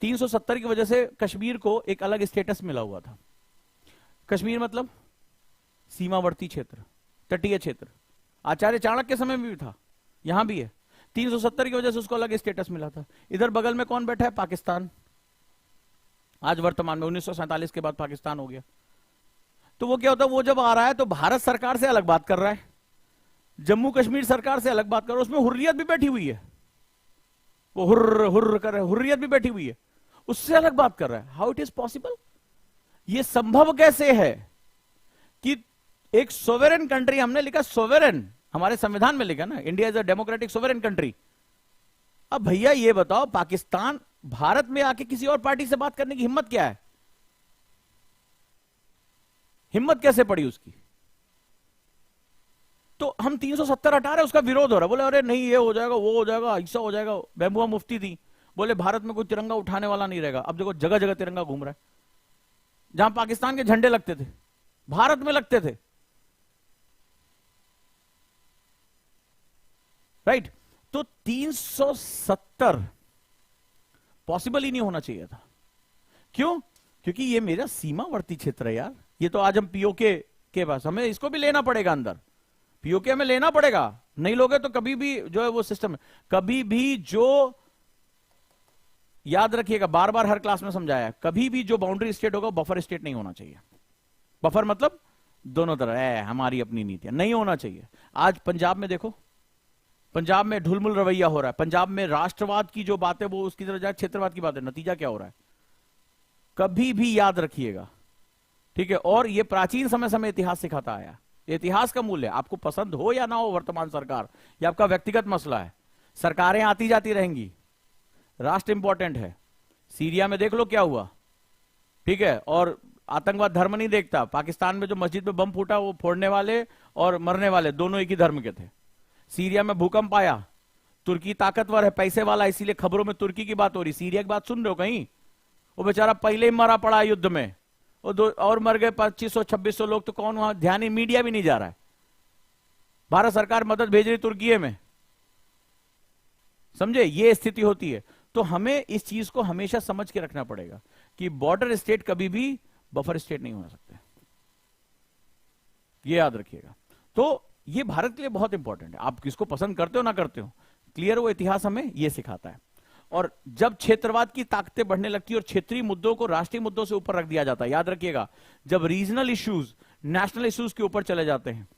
370 की वजह से कश्मीर को एक अलग स्टेटस मिला हुआ था। कश्मीर मतलब सीमावर्ती क्षेत्र, तटीय क्षेत्र, आचार्य चाणक्य के समय में भी था, यहां भी है। 370 की वजह से उसको अलग स्टेटस मिला था। इधर बगल में कौन बैठा है? पाकिस्तान। आज वर्तमान में 1947 के बाद पाकिस्तान हो गया। तो वो क्या होता है, वो जब आ रहा है तो भारत सरकार से अलग बात कर रहा है, जम्मू कश्मीर सरकार से अलग बात कर रहा है, उसमें हुर्रियत भी बैठी हुई है, वो हुर्र हुर्र कर रहा है, हुर्रियत भी बैठी हुई है, उससे अलग बात कर रहा है। How it is possible? ये संभव कैसे है कि एक सोवेरेन कंट्री, हमने लिखा सोवेरेन, हमारे संविधान में लिखा ना, India is a democratic sovereign country. अब भैया ये बताओ, पाकिस्तान भारत में आके किसी और पार्टी से बात करने की हिम्मत क्या है? हिम्मत कैसे पड़ी उसकी? तो हम 370 हटा रहे, उसका विरोध हो रहा है, बोले अरे नहीं ये हो जाएगा, वो हो जाएगा, ऐसा हो जाएगा। महबूबा मुफ्ती थी, बोले भारत में कोई तिरंगा उठाने वाला नहीं रहेगा। अब देखो जगह जगह तिरंगा घूम रहा है, जहां पाकिस्तान के झंडे लगते थे भारत में लगते थे, राइट। तो 370 पॉसिबल ही नहीं होना चाहिए था। क्यों? क्योंकि ये मेरा सीमावर्ती क्षेत्र है यार। ये तो आज हम पीओके के पास, हमें इसको भी लेना पड़ेगा अंदर, पीओके हमें लेना पड़ेगा, नहीं लोगे तो कभी भी जो है वो सिस्टम, कभी भी जो, याद रखिएगा, बार बार हर क्लास में समझाया, कभी भी जो बाउंड्री स्टेट होगा बफर स्टेट नहीं होना चाहिए। बफर मतलब दोनों तरफ, हमारी अपनी नीतियां नहीं होना चाहिए। आज पंजाब में देखो, पंजाब में ढुलमुल रवैया हो रहा है, पंजाब में राष्ट्रवाद की जो बात है वो उसकी तरफ जाए, क्षेत्रवाद की बात है, नतीजा क्या हो रहा है कभी भी याद रखिएगा, ठीक है। और ये प्राचीन समय समय इतिहास सिखाता आया, इतिहास का मूल्य, आपको पसंद हो या ना हो वर्तमान सरकार, ये आपका व्यक्तिगत मसला है। सरकारें आती जाती रहेंगी, राष्ट्र इंपॉर्टेंट है। सीरिया में देख लो क्या हुआ, ठीक है। और आतंकवाद धर्म नहीं देखता, पाकिस्तान में जो मस्जिद में बम फूटा वो फोड़ने वाले और मरने वाले दोनों एक ही धर्म के थे। सीरिया में भूकंप आया, तुर्की ताकतवर है, पैसे वाला, इसीलिए खबरों में तुर्की की बात हो रही। सीरिया की बात सुन रहे हो कहीं? वो बेचारा पहले ही मरा पड़ा युद्ध में, और मर गए 2500-2600 लोग, तो कौन वहां ध्यान ही, मीडिया भी नहीं जा रहा है। भारत सरकार मदद भेज रही तुर्की में, समझे, ये स्थिति होती है। तो हमें इस चीज को हमेशा समझ के रखना पड़ेगा कि बॉर्डर स्टेट कभी भी बफर स्टेट नहीं हो सकते, ये याद रखिएगा। तो ये भारत के लिए बहुत इंपॉर्टेंट है, आप किसको पसंद करते हो ना करते हो, क्लियर, वो इतिहास हमें ये सिखाता है। और जब क्षेत्रवाद की ताकतें बढ़ने लगती है और क्षेत्रीय मुद्दों को राष्ट्रीय मुद्दों से ऊपर रख दिया जाता है, याद रखिएगा, जब रीजनल इश्यूज नेशनल इश्यूज के ऊपर चले जाते हैं,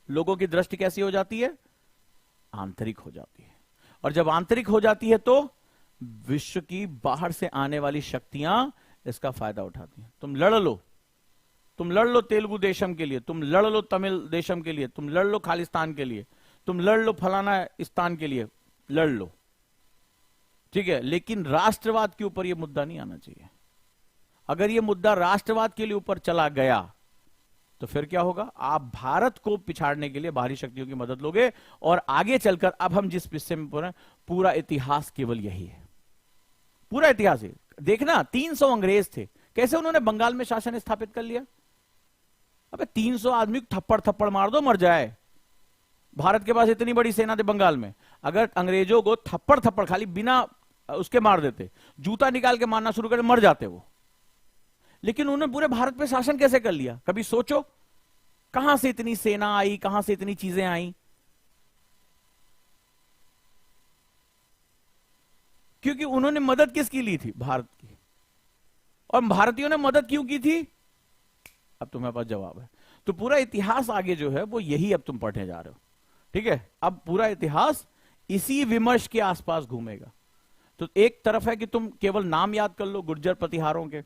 लोगों की दृष्टि कैसी हो जाती है? आंतरिक हो जाती है। और जब आंतरिक हो जाती है तो विश्व की बाहर से आने वाली शक्तियां इसका फायदा उठाती हैं। तुम लड़ लो, तुम लड़ लो तेलुगु देशम के लिए, तुम लड़ लो तमिल देशम के लिए, तुम लड़ लो खालिस्तान के लिए, तुम लड़ लो फलाना स्थान के लिए, लड़ लो, ठीक है। लेकिन राष्ट्रवाद के ऊपर यह मुद्दा नहीं आना चाहिए। अगर यह मुद्दा राष्ट्रवाद के लिए ऊपर चला गया तो फिर क्या होगा? आप भारत को पिछाड़ने के लिए बाहरी शक्तियों की मदद लोगे। और आगे चलकर अब हम जिस हिस्से में पढ़ रहे हैं, पूरा इतिहास केवल यही है, पूरा इतिहास है। देखना 300 अंग्रेज थे, कैसे उन्होंने बंगाल में शासन स्थापित कर लिया। अबे 300 आदमी को थप्पड़ थप्पड़ मार दो, मर जाए। भारत के पास इतनी बड़ी सेना थी बंगाल में, अगर अंग्रेजों को थप्पड़ थप्पड़ खाली बिना उसके मार देते, जूता निकाल के मारना शुरू कर, मर जाते वो। लेकिन उन्होंने पूरे भारत पे शासन कैसे कर लिया? कभी सोचो, कहां से इतनी सेना आई, कहां से इतनी चीजें आई? क्योंकि उन्होंने मदद किसकी ली थी? भारत की। और भारतीयों ने मदद क्यों की थी? अब तुम्हारे पास जवाब है। तो पूरा इतिहास आगे जो है वो यही अब तुम पढ़ने जा रहे हो। ठीक है, अब पूरा इतिहास इसी विमर्श के आसपास घूमेगा। तो एक तरफ है कि तुम केवल नाम याद कर लो गुर्जर प्रतिहारों के,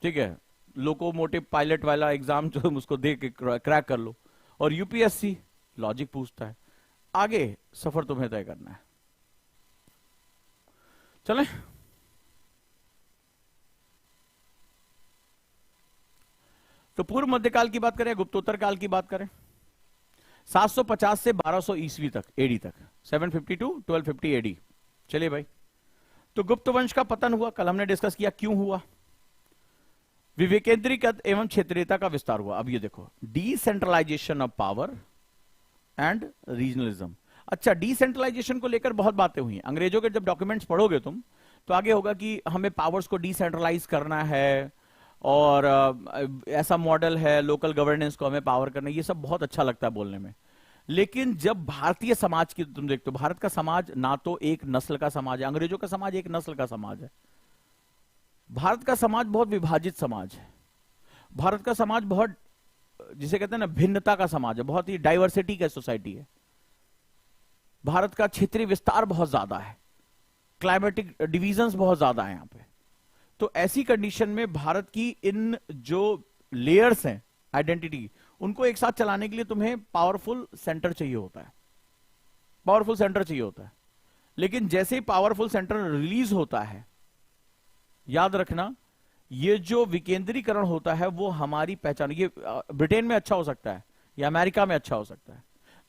ठीक है, लोकोमोटिव पायलट वाला एग्जाम जो तुम उसको दे के क्रैक कर लो, और यूपीएससी लॉजिक पूछता है, आगे सफर तुम्हें तय करना है। चलें, तो पूर्व मध्यकाल की बात करें, गुप्तोत्तर काल की बात करें, 750 से 1200 ईस्वी तक, एडी तक, 750 टू 1250 एडी। चलिए भाई, तो गुप्त वंश का पतन हुआ, कल हमने डिस्कस किया क्यों हुआ। विवेकेंद्रीकृत एवं क्षेत्रीयता का विस्तार हुआ। अब ये देखो, decentralisation of power and regionalism. अच्छा, डिसेंट्रलाइजेशन को लेकर बहुत बातें हुई हैं। अंग्रेजों के जब डॉक्यूमेंट्स पढ़ोगे तुम, तो आगे होगा कि हमें पावर्स को डिसेंट्रलाइज करना है, और ऐसा मॉडल है लोकल गवर्नेंस को हमें पावर करना, ये सब बहुत अच्छा लगता है बोलने में। लेकिन जब भारतीय समाज की तुम देखते हो, भारत का समाज ना तो एक नस्ल का समाज है, अंग्रेजों का समाज एक नस्ल का समाज है। भारत का समाज बहुत विभाजित समाज है। भारत का समाज बहुत, जिसे कहते हैं ना, भिन्नता का समाज है, बहुत ही डाइवर्सिटी का सोसाइटी है। भारत का क्षेत्रीय विस्तार बहुत ज्यादा है, क्लाइमेटिक डिविजन्स बहुत ज्यादा है यहां पे। तो ऐसी कंडीशन में भारत की इन जो लेयर्स हैं आइडेंटिटी, उनको एक साथ चलाने के लिए तुम्हें पावरफुल सेंटर चाहिए होता है, पावरफुल सेंटर चाहिए होता है। लेकिन जैसे ही पावरफुल सेंटर रिलीज होता है, याद रखना, ये जो विकेंद्रीकरण होता है वो हमारी पहचान, ये ब्रिटेन में अच्छा हो सकता है या अमेरिका में अच्छा हो सकता है,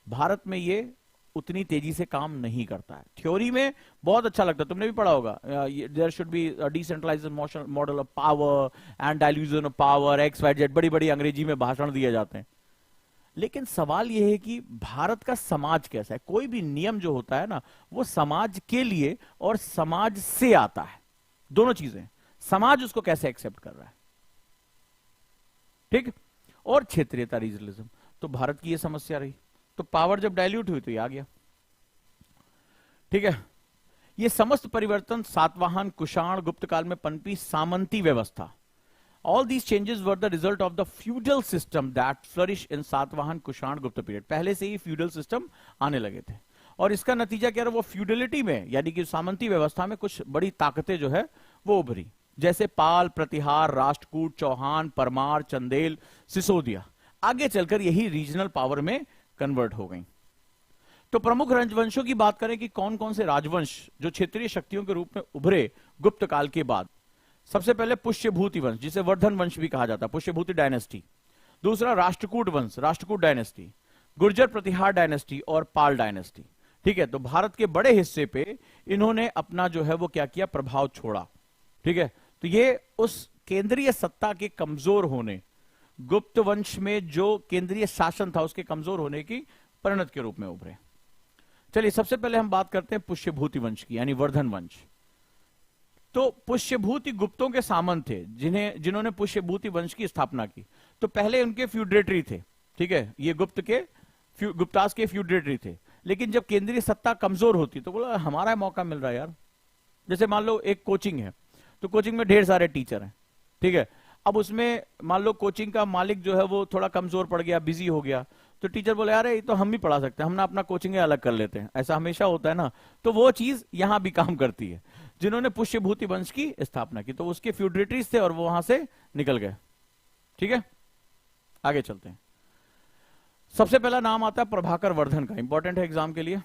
भारत में ये उतनी तेजी से काम नहीं करता है। थ्योरी में बहुत अच्छा लगता है, तुमने भी पढ़ा होगा, there should be decentralized model of power and dilution of power, X Y Z, बड़ी बड़ी अंग्रेजी में भाषण दिए जाते हैं। लेकिन सवाल यह है कि भारत का समाज कैसा है। कोई भी नियम जो होता है ना, वो समाज के लिए और समाज से आता है, दोनों चीजें। समाज उसको कैसे एक्सेप्ट कर रहा है, ठीक। और क्षेत्रीयता, रीजनलिज्म, तो भारत की यह समस्या रही। तो पावर जब डाइल्यूट हुई तो ये आ गया, ठीक है। ये समस्त परिवर्तन सातवाहन, कुषाण, गुप्त काल में पनपी सामंती व्यवस्था, all these changes were the result of the feudal system that flourish in Satavahana, Kushan, गुप्त पीरियड। पहले से ही फ्यूडल सिस्टम आने लगे थे, और इसका नतीजा क्या रहा, वो फ्यूडलिटी में, यानी कि सामंती व्यवस्था में कुछ बड़ी ताकतें जो है वो उभरी, जैसे पाल, प्रतिहार, राष्ट्रकूट, चौहान, परमार, चंदेल, सिसोदिया। आगे चलकर यही रीजनल पावर में कन्वर्ट हो गई। तो प्रमुख राजवंशों की बात करें कि कौन कौन से राजवंश जो क्षेत्रीय शक्तियों के रूप में उभरे गुप्त काल के बाद। सबसे पहले पुष्यभूति वंश, जिसे वर्धन वंश भी कहा जाता है, पुष्यभूति डायनेस्टी। दूसरा राष्ट्रकूट वंश, राष्ट्रकूट डायनेस्टी। गुर्जर प्रतिहार डायनेस्टी और पाल डायनेस्टी, ठीक है। तो भारत के बड़े हिस्से पे इन्होंने अपना जो है वो क्या किया, प्रभाव छोड़ा, ठीक है। तो ये उस केंद्रीय सत्ता के कमजोर होने, गुप्त वंश में जो केंद्रीय शासन था उसके कमजोर होने की परिणत के रूप में उभरे। चलिए, सबसे पहले हम बात करते हैं पुष्यभूति वंश की, यानी वर्धन वंश। तो पुष्यभूति गुप्तों के सामंत थे, जिन्होंने पुष्यभूति वंश की स्थापना की। तो पहले उनके फ्यूडरेटरी थे, ठीक है, ये गुप्तास के फ्यूडरेटरी थे। लेकिन जब केंद्रीय सत्ता कमजोर होती तो बोला हमारा मौका मिल रहा है यार। जैसे मान लो एक कोचिंग है, तो कोचिंग में ढेर सारे टीचर हैं, ठीक है। अब उसमें मान लो कोचिंग का मालिक जो है वो थोड़ा कमजोर पड़ गया, बिजी हो गया, तो टीचर बोले यार ये तो हम भी पढ़ा सकते हैं, हम ना अपना कोचिंग अलग कर लेते हैं। ऐसा हमेशा होता है ना, तो वो चीज यहां भी काम करती है। जिन्होंने पुष्यभूति वंश की स्थापना की तो उसके फ्यूडरेटरीज थे और वो वहां से निकल गए, ठीक है। आगे चलते हैं। सबसे पहला नाम आता है प्रभाकर वर्धन का, इंपॉर्टेंट है एग्जाम के लिए।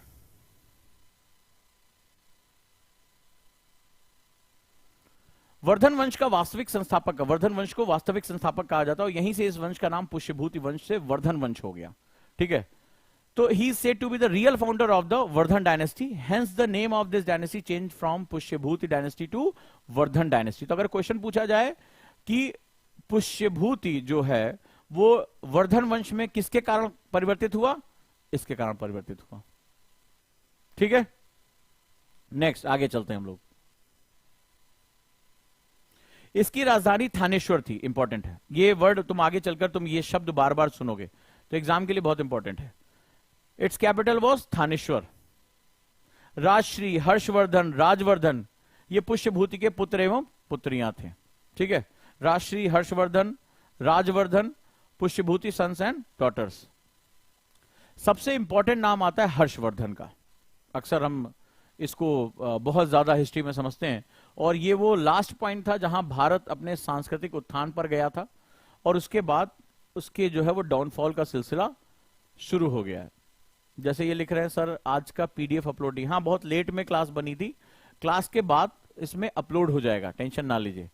वर्धन वंश का वास्तविक संस्थापक, वर्धन वंश को वास्तविक संस्थापक कहा जाता है, और यहीं से इस वंश का नाम पुष्यभूति वंश से वर्धन वंश हो गया, ठीक है। तो he is said to be the real founder of the Vardhan dynasty, hence the name of this dynasty change from Pushyabhuti dynasty to Vardhan dynasty. तो अगर क्वेश्चन पूछा जाए कि पुष्यभूति जो है वो वर्धन वंश में किसके कारण परिवर्तित हुआ, इसके कारण परिवर्तित हुआ, ठीक है। नेक्स्ट आगे चलते हैं हम लोग। इसकी राजधानी थानेश्वर थी, इंपॉर्टेंट है ये वर्ड, तुम आगे चलकर तुम ये शब्द बार बार सुनोगे तो एग्जाम के लिए बहुत इंपॉर्टेंट है। Its capital was Thaneshwar. Rajshri, Harshvardhan, Rajvardhan ये पुष्यभूति के पुत्र एवं पुत्रियां थे, ठीक है। Rajshri, Harshvardhan, Rajvardhan, Pushyabhuti sons and daughters. सबसे इंपॉर्टेंट नाम आता है हर्षवर्धन का। अक्सर हम इसको बहुत ज्यादा हिस्ट्री में समझते हैं, और ये वो लास्ट पॉइंट था जहां भारत अपने सांस्कृतिक उत्थान पर गया था, और उसके बाद उसके जो है वो डाउनफॉल का सिलसिला शुरू हो गया है। जैसे ये लिख रहे हैं सर, आज का पीडीएफ अपलोड नहीं, हाँ बहुत लेट में क्लास बनी थी, क्लास के बाद इसमें अपलोड हो जाएगा, टेंशन ना लीजिए।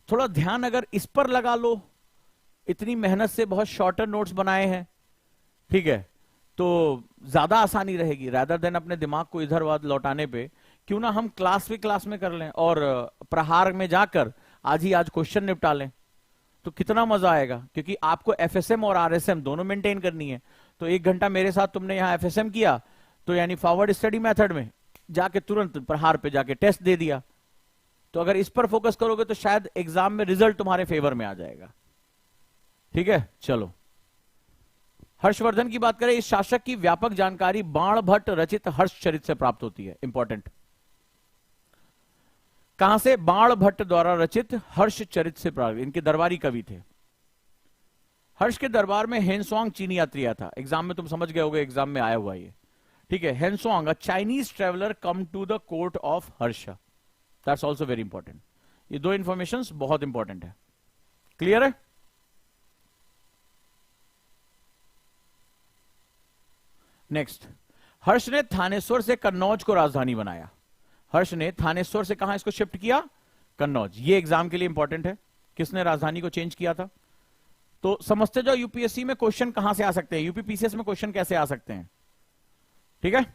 थोड़ा ध्यान अगर इस पर लगा लो, इतनी मेहनत से बहुत शॉर्टर नोट्स बनाए हैं, ठीक है, तो ज्यादा आसानी रहेगी, रादर देन अपने दिमाग को इधर उधर लौटाने पे। क्यों ना हम क्लास में कर लें और प्रहार में जाकर आज क्वेश्चन निपटा लें, तो कितना मजा आएगा। क्योंकि आपको एफएसएम और आरएसएम दोनों मेंटेन करनी है। तो 1 घंटा मेरे साथ तुमने यहाँ एफएसएम किया, तो यानी फॉरवर्ड स्टडी मेथड में जाके तुरंत प्रहार पे जाके टेस्ट दे दिया। तो अगर इस पर फोकस करोगे तो शायद एग्जाम में रिजल्ट तुम्हारे फेवर में आ जाएगा। ठीक है, चलो हर्षवर्धन की बात करें। इस शासक की व्यापक जानकारी बाणभट्ट रचित हर्षचरित से प्राप्त होती है। इंपॉर्टेंट, कहां से? बाणभट्ट द्वारा रचित हर्षचरित से प्राप्त। इनके दरबारी कवि थे। हर्ष के दरबार में हेनसोंग चीनी यात्री आया था। एग्जाम में तुम समझ गए होगे, एग्जाम में आया हुआ ये, ठीक है। Hiuen Tsang, a Chinese traveller come to the court of Harsh, that's also very important. ये दो इंफॉर्मेशन बहुत इंपॉर्टेंट है। क्लियर है? नेक्स्ट, हर्ष ने थानेश्वर से कन्नौज को राजधानी बनाया। हर्ष ने थानेश्वर से कहां इसको शिफ्ट किया? कन्नौज। ये एग्जाम के लिए इंपॉर्टेंट है, किसने राजधानी को चेंज किया था। तो समझते जाओ यूपीएससी में क्वेश्चन कहां से आ सकते हैं, यूपीपीसीएस में क्वेश्चन कैसे आ सकते हैं। ठीक है।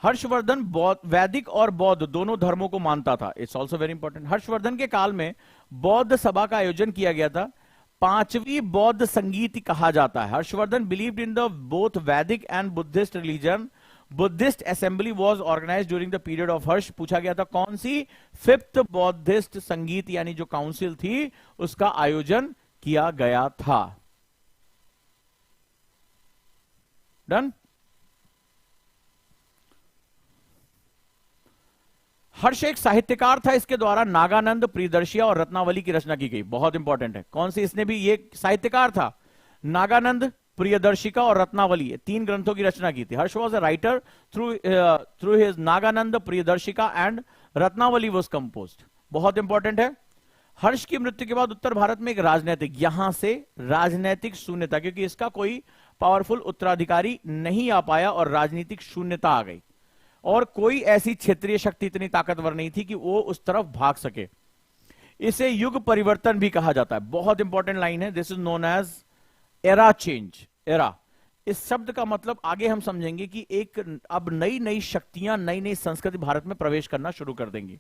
हर्षवर्धन वैदिक और बौद्ध दोनों धर्मों को मानता था। It's also very important. Harshvardhan के काल में बौद्ध सभा का आयोजन किया गया था। 5वीं बौद्ध संगीत कहा जाता है। Harshavardhan believed in the both Vedic and Buddhist religion. Buddhist assembly was organize during the period of Harsh. पूछा गया था कौन सी? 5th बौद्धिस्ट संगीत यानी जो काउंसिल थी उसका आयोजन किया गया था। डन। हर्ष एक साहित्यकार था। इसके द्वारा नागानंद, प्रियदर्शिया और रत्नावली की रचना की गई। बहुत इंपॉर्टेंट है। कौन सी? इसने भी ये साहित्यकार था। नागानंद, प्रियदर्शिका और रत्नावली, 3 ग्रंथों की रचना की थी। Harsh was a writer through his Nagananda, Priyadarshika and Ratnavali was composed. बहुत इंपॉर्टेंट है। हर्ष की मृत्यु के बाद उत्तर भारत में एक राजनीतिक, यहां से राजनीतिक शून्यता, क्योंकि इसका कोई पावरफुल उत्तराधिकारी नहीं आ पाया और राजनीतिक शून्यता आ गई, और कोई ऐसी क्षेत्रीय शक्ति इतनी ताकतवर नहीं थी कि वो उस तरफ भाग सके। इसे युग परिवर्तन भी कहा जाता है। बहुत इंपॉर्टेंट लाइन है। This is known as era change. Era, इस शब्द का मतलब आगे हम समझेंगे कि एक अब नई नई शक्तियां, नई नई संस्कृति भारत में प्रवेश करना शुरू कर देंगी।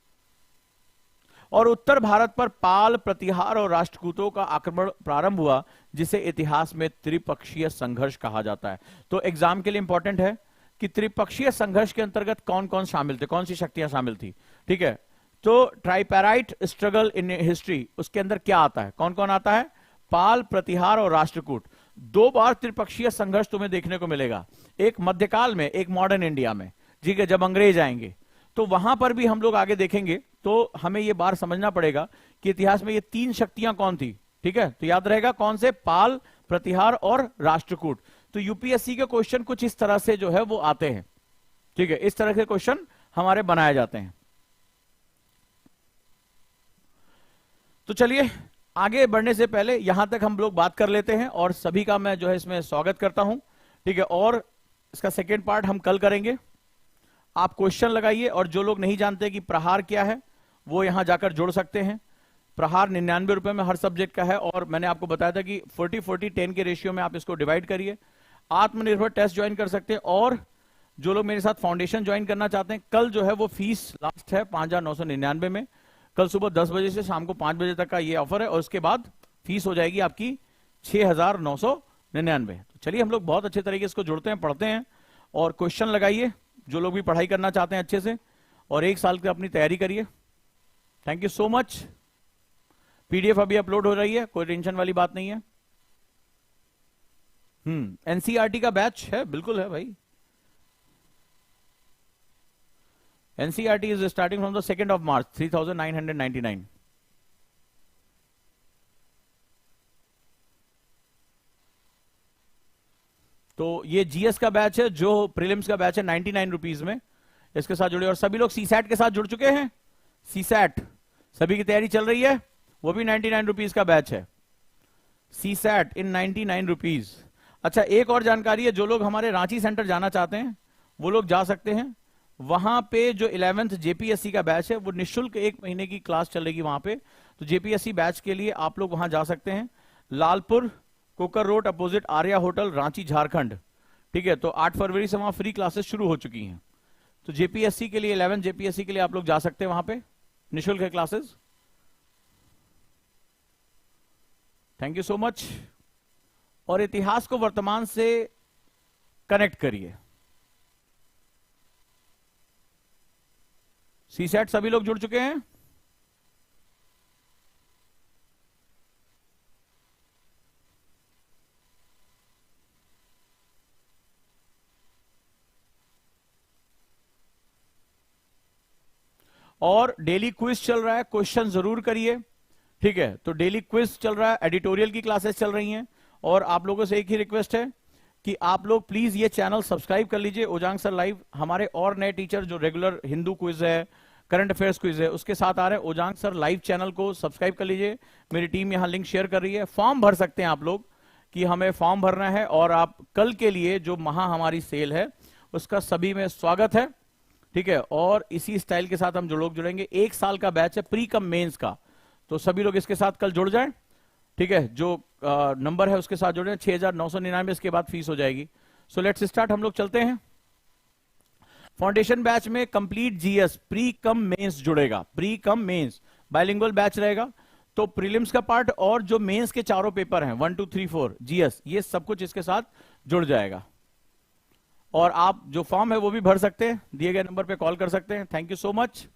और उत्तर भारत पर पाल, प्रतिहार और राष्ट्रकूटों का आक्रमण प्रारंभ हुआ, जिसे इतिहास में त्रिपक्षीय संघर्ष कहा जाता है। तो एग्जाम के लिए इंपॉर्टेंट है कि त्रिपक्षीय संघर्ष के अंतर्गत कौन कौन शामिल थे, कौन सी शक्तियां शामिल थी। ठीक है। तो ट्राइपैराइट स्ट्रगल इन हिस्ट्री, उसके अंदर क्या आता है, कौन कौन आता है? पाल, प्रतिहार और राष्ट्रकूट। 2 बार त्रिपक्षीय संघर्ष तुम्हें देखने को मिलेगा, एक मध्यकाल में, एक मॉडर्न इंडिया में। ठीक है, जब अंग्रेज आएंगे तो वहां पर भी हम लोग आगे देखेंगे। तो हमें यह बात समझना पड़ेगा कि इतिहास में ये 3 शक्तियां कौन थी। ठीक है, तो याद रहेगा कौन से? पाल, प्रतिहार और राष्ट्रकूट। तो यूपीएससी के क्वेश्चन कुछ इस तरह से जो है वो आते हैं। ठीक है, इस तरह के क्वेश्चन हमारे बनाए जाते हैं। तो चलिए आगे बढ़ने से पहले यहां तक हम लोग बात कर लेते हैं, और सभी का मैं जो है इसमें स्वागत करता हूं। ठीक है, और इसका सेकेंड पार्ट हम कल करेंगे। आप क्वेश्चन लगाइए, और जो लोग नहीं जानते कि प्रहार क्या है वो यहां जाकर जोड़ सकते हैं। प्रहार 99 रुपए में हर सब्जेक्ट का है, और मैंने आपको बताया था कि 40-40-10 के रेशियो में आप इसको डिवाइड करिए। आत्मनिर्भर टेस्ट ज्वाइन कर सकते हैं, और जो लोग मेरे साथ फाउंडेशन ज्वाइन करना चाहते हैं, कल जो है वो फीस लास्ट है 5,999 में। कल सुबह 10 बजे से शाम को 5 बजे तक का ये ऑफर है, और उसके बाद फीस हो जाएगी आपकी 6,999। तो चलिए हम लोग बहुत अच्छे तरीके से इसको जुड़ते हैं, पढ़ते हैं, और क्वेश्चन लगाइए जो लोग भी पढ़ाई करना चाहते हैं अच्छे से, और 1 साल की अपनी तैयारी करिए। Thank you so much. PDF अभी अपलोड हो रही है, कोई टेंशन वाली बात नहीं है। एनसीईआरटी का बैच है, बिल्कुल है भाई। NCERT is starting from the 2nd of March, 3,999। तो ये जीएस का बैच है, जो प्रीलिम्स का बैच है 99 रुपीज में, इसके साथ जुड़े। और सभी लोग सीसैट के साथ जुड़ चुके हैं, सीसैट सभी की तैयारी चल रही है, वो भी 99 रुपीज का बैच है, सीसैट इन 99 रुपीज। अच्छा, एक और जानकारी है, जो लोग हमारे रांची सेंटर जाना चाहते हैं वो लोग जा सकते हैं। वहां पे जो 11th जेपीएससी का बैच है वो निःशुल्क 1 महीने की क्लास चलेगी वहां पे, तो जेपीएससी बैच के लिए आप लोग वहां जा सकते हैं। Lalpur Kokar road opposite Arya hotel, Ranchi, Jharkhand. ठीक है, तो 8 फरवरी से वहां फ्री क्लासेस शुरू हो चुकी हैं, तो जेपीएससी के लिए 11 जेपीएससी के लिए आप लोग जा सकते हैं वहां पे, निःशुल्क है classes. Thank you so much. और इतिहास को वर्तमान से कनेक्ट करिए। सीसैट सभी लोग जुड़ चुके हैं? और डेली क्विज चल रहा है, क्वेश्चन जरूर करिए। ठीक है, तो डेली क्विज चल रहा है, एडिटोरियल की क्लासेस चल रही हैं। और आप लोगों से एक ही रिक्वेस्ट है कि आप लोग प्लीज ये चैनल सब्सक्राइब कर लीजिए, ओजांग सर लाइव। हमारे और नए टीचर जो रेगुलर हिंदू क्विज है, करंट अफेयर्स क्विज है, उसके साथ आ रहे हैं। ओजांग सर लाइव चैनल को सब्सक्राइब कर लीजिए, मेरी टीम यहां लिंक शेयर कर रही है। फॉर्म भर सकते हैं आप लोग, कि हमें फॉर्म भरना है, और आप कल के लिए जो हमारी सेल है उसका सभी में स्वागत है। ठीक है, और इसी स्टाइल के साथ हम जो लोग जुड़ेंगे, 1 साल का बैच है प्री कम मेंस का, तो सभी लोग इसके साथ कल जुड़ जाएं। ठीक है, जो नंबर है उसके साथ जुड़े, 6,999 इसके बाद फीस हो जाएगी। सो लेट्स स्टार्ट, हम लोग चलते हैं। फाउंडेशन बैच में complete GS pre cum mains जुड़ेगा, pre cum mains bilingual batch रहेगा। तो प्रीलिम्स का पार्ट और जो मेंस के चारों पेपर हैं 1 2 3 4 जीएस, ये सब कुछ इसके साथ जुड़ जाएगा। और आप जो फॉर्म है वो भी भर सकते हैं, दिए गए नंबर पे कॉल कर सकते हैं। Thank you so much.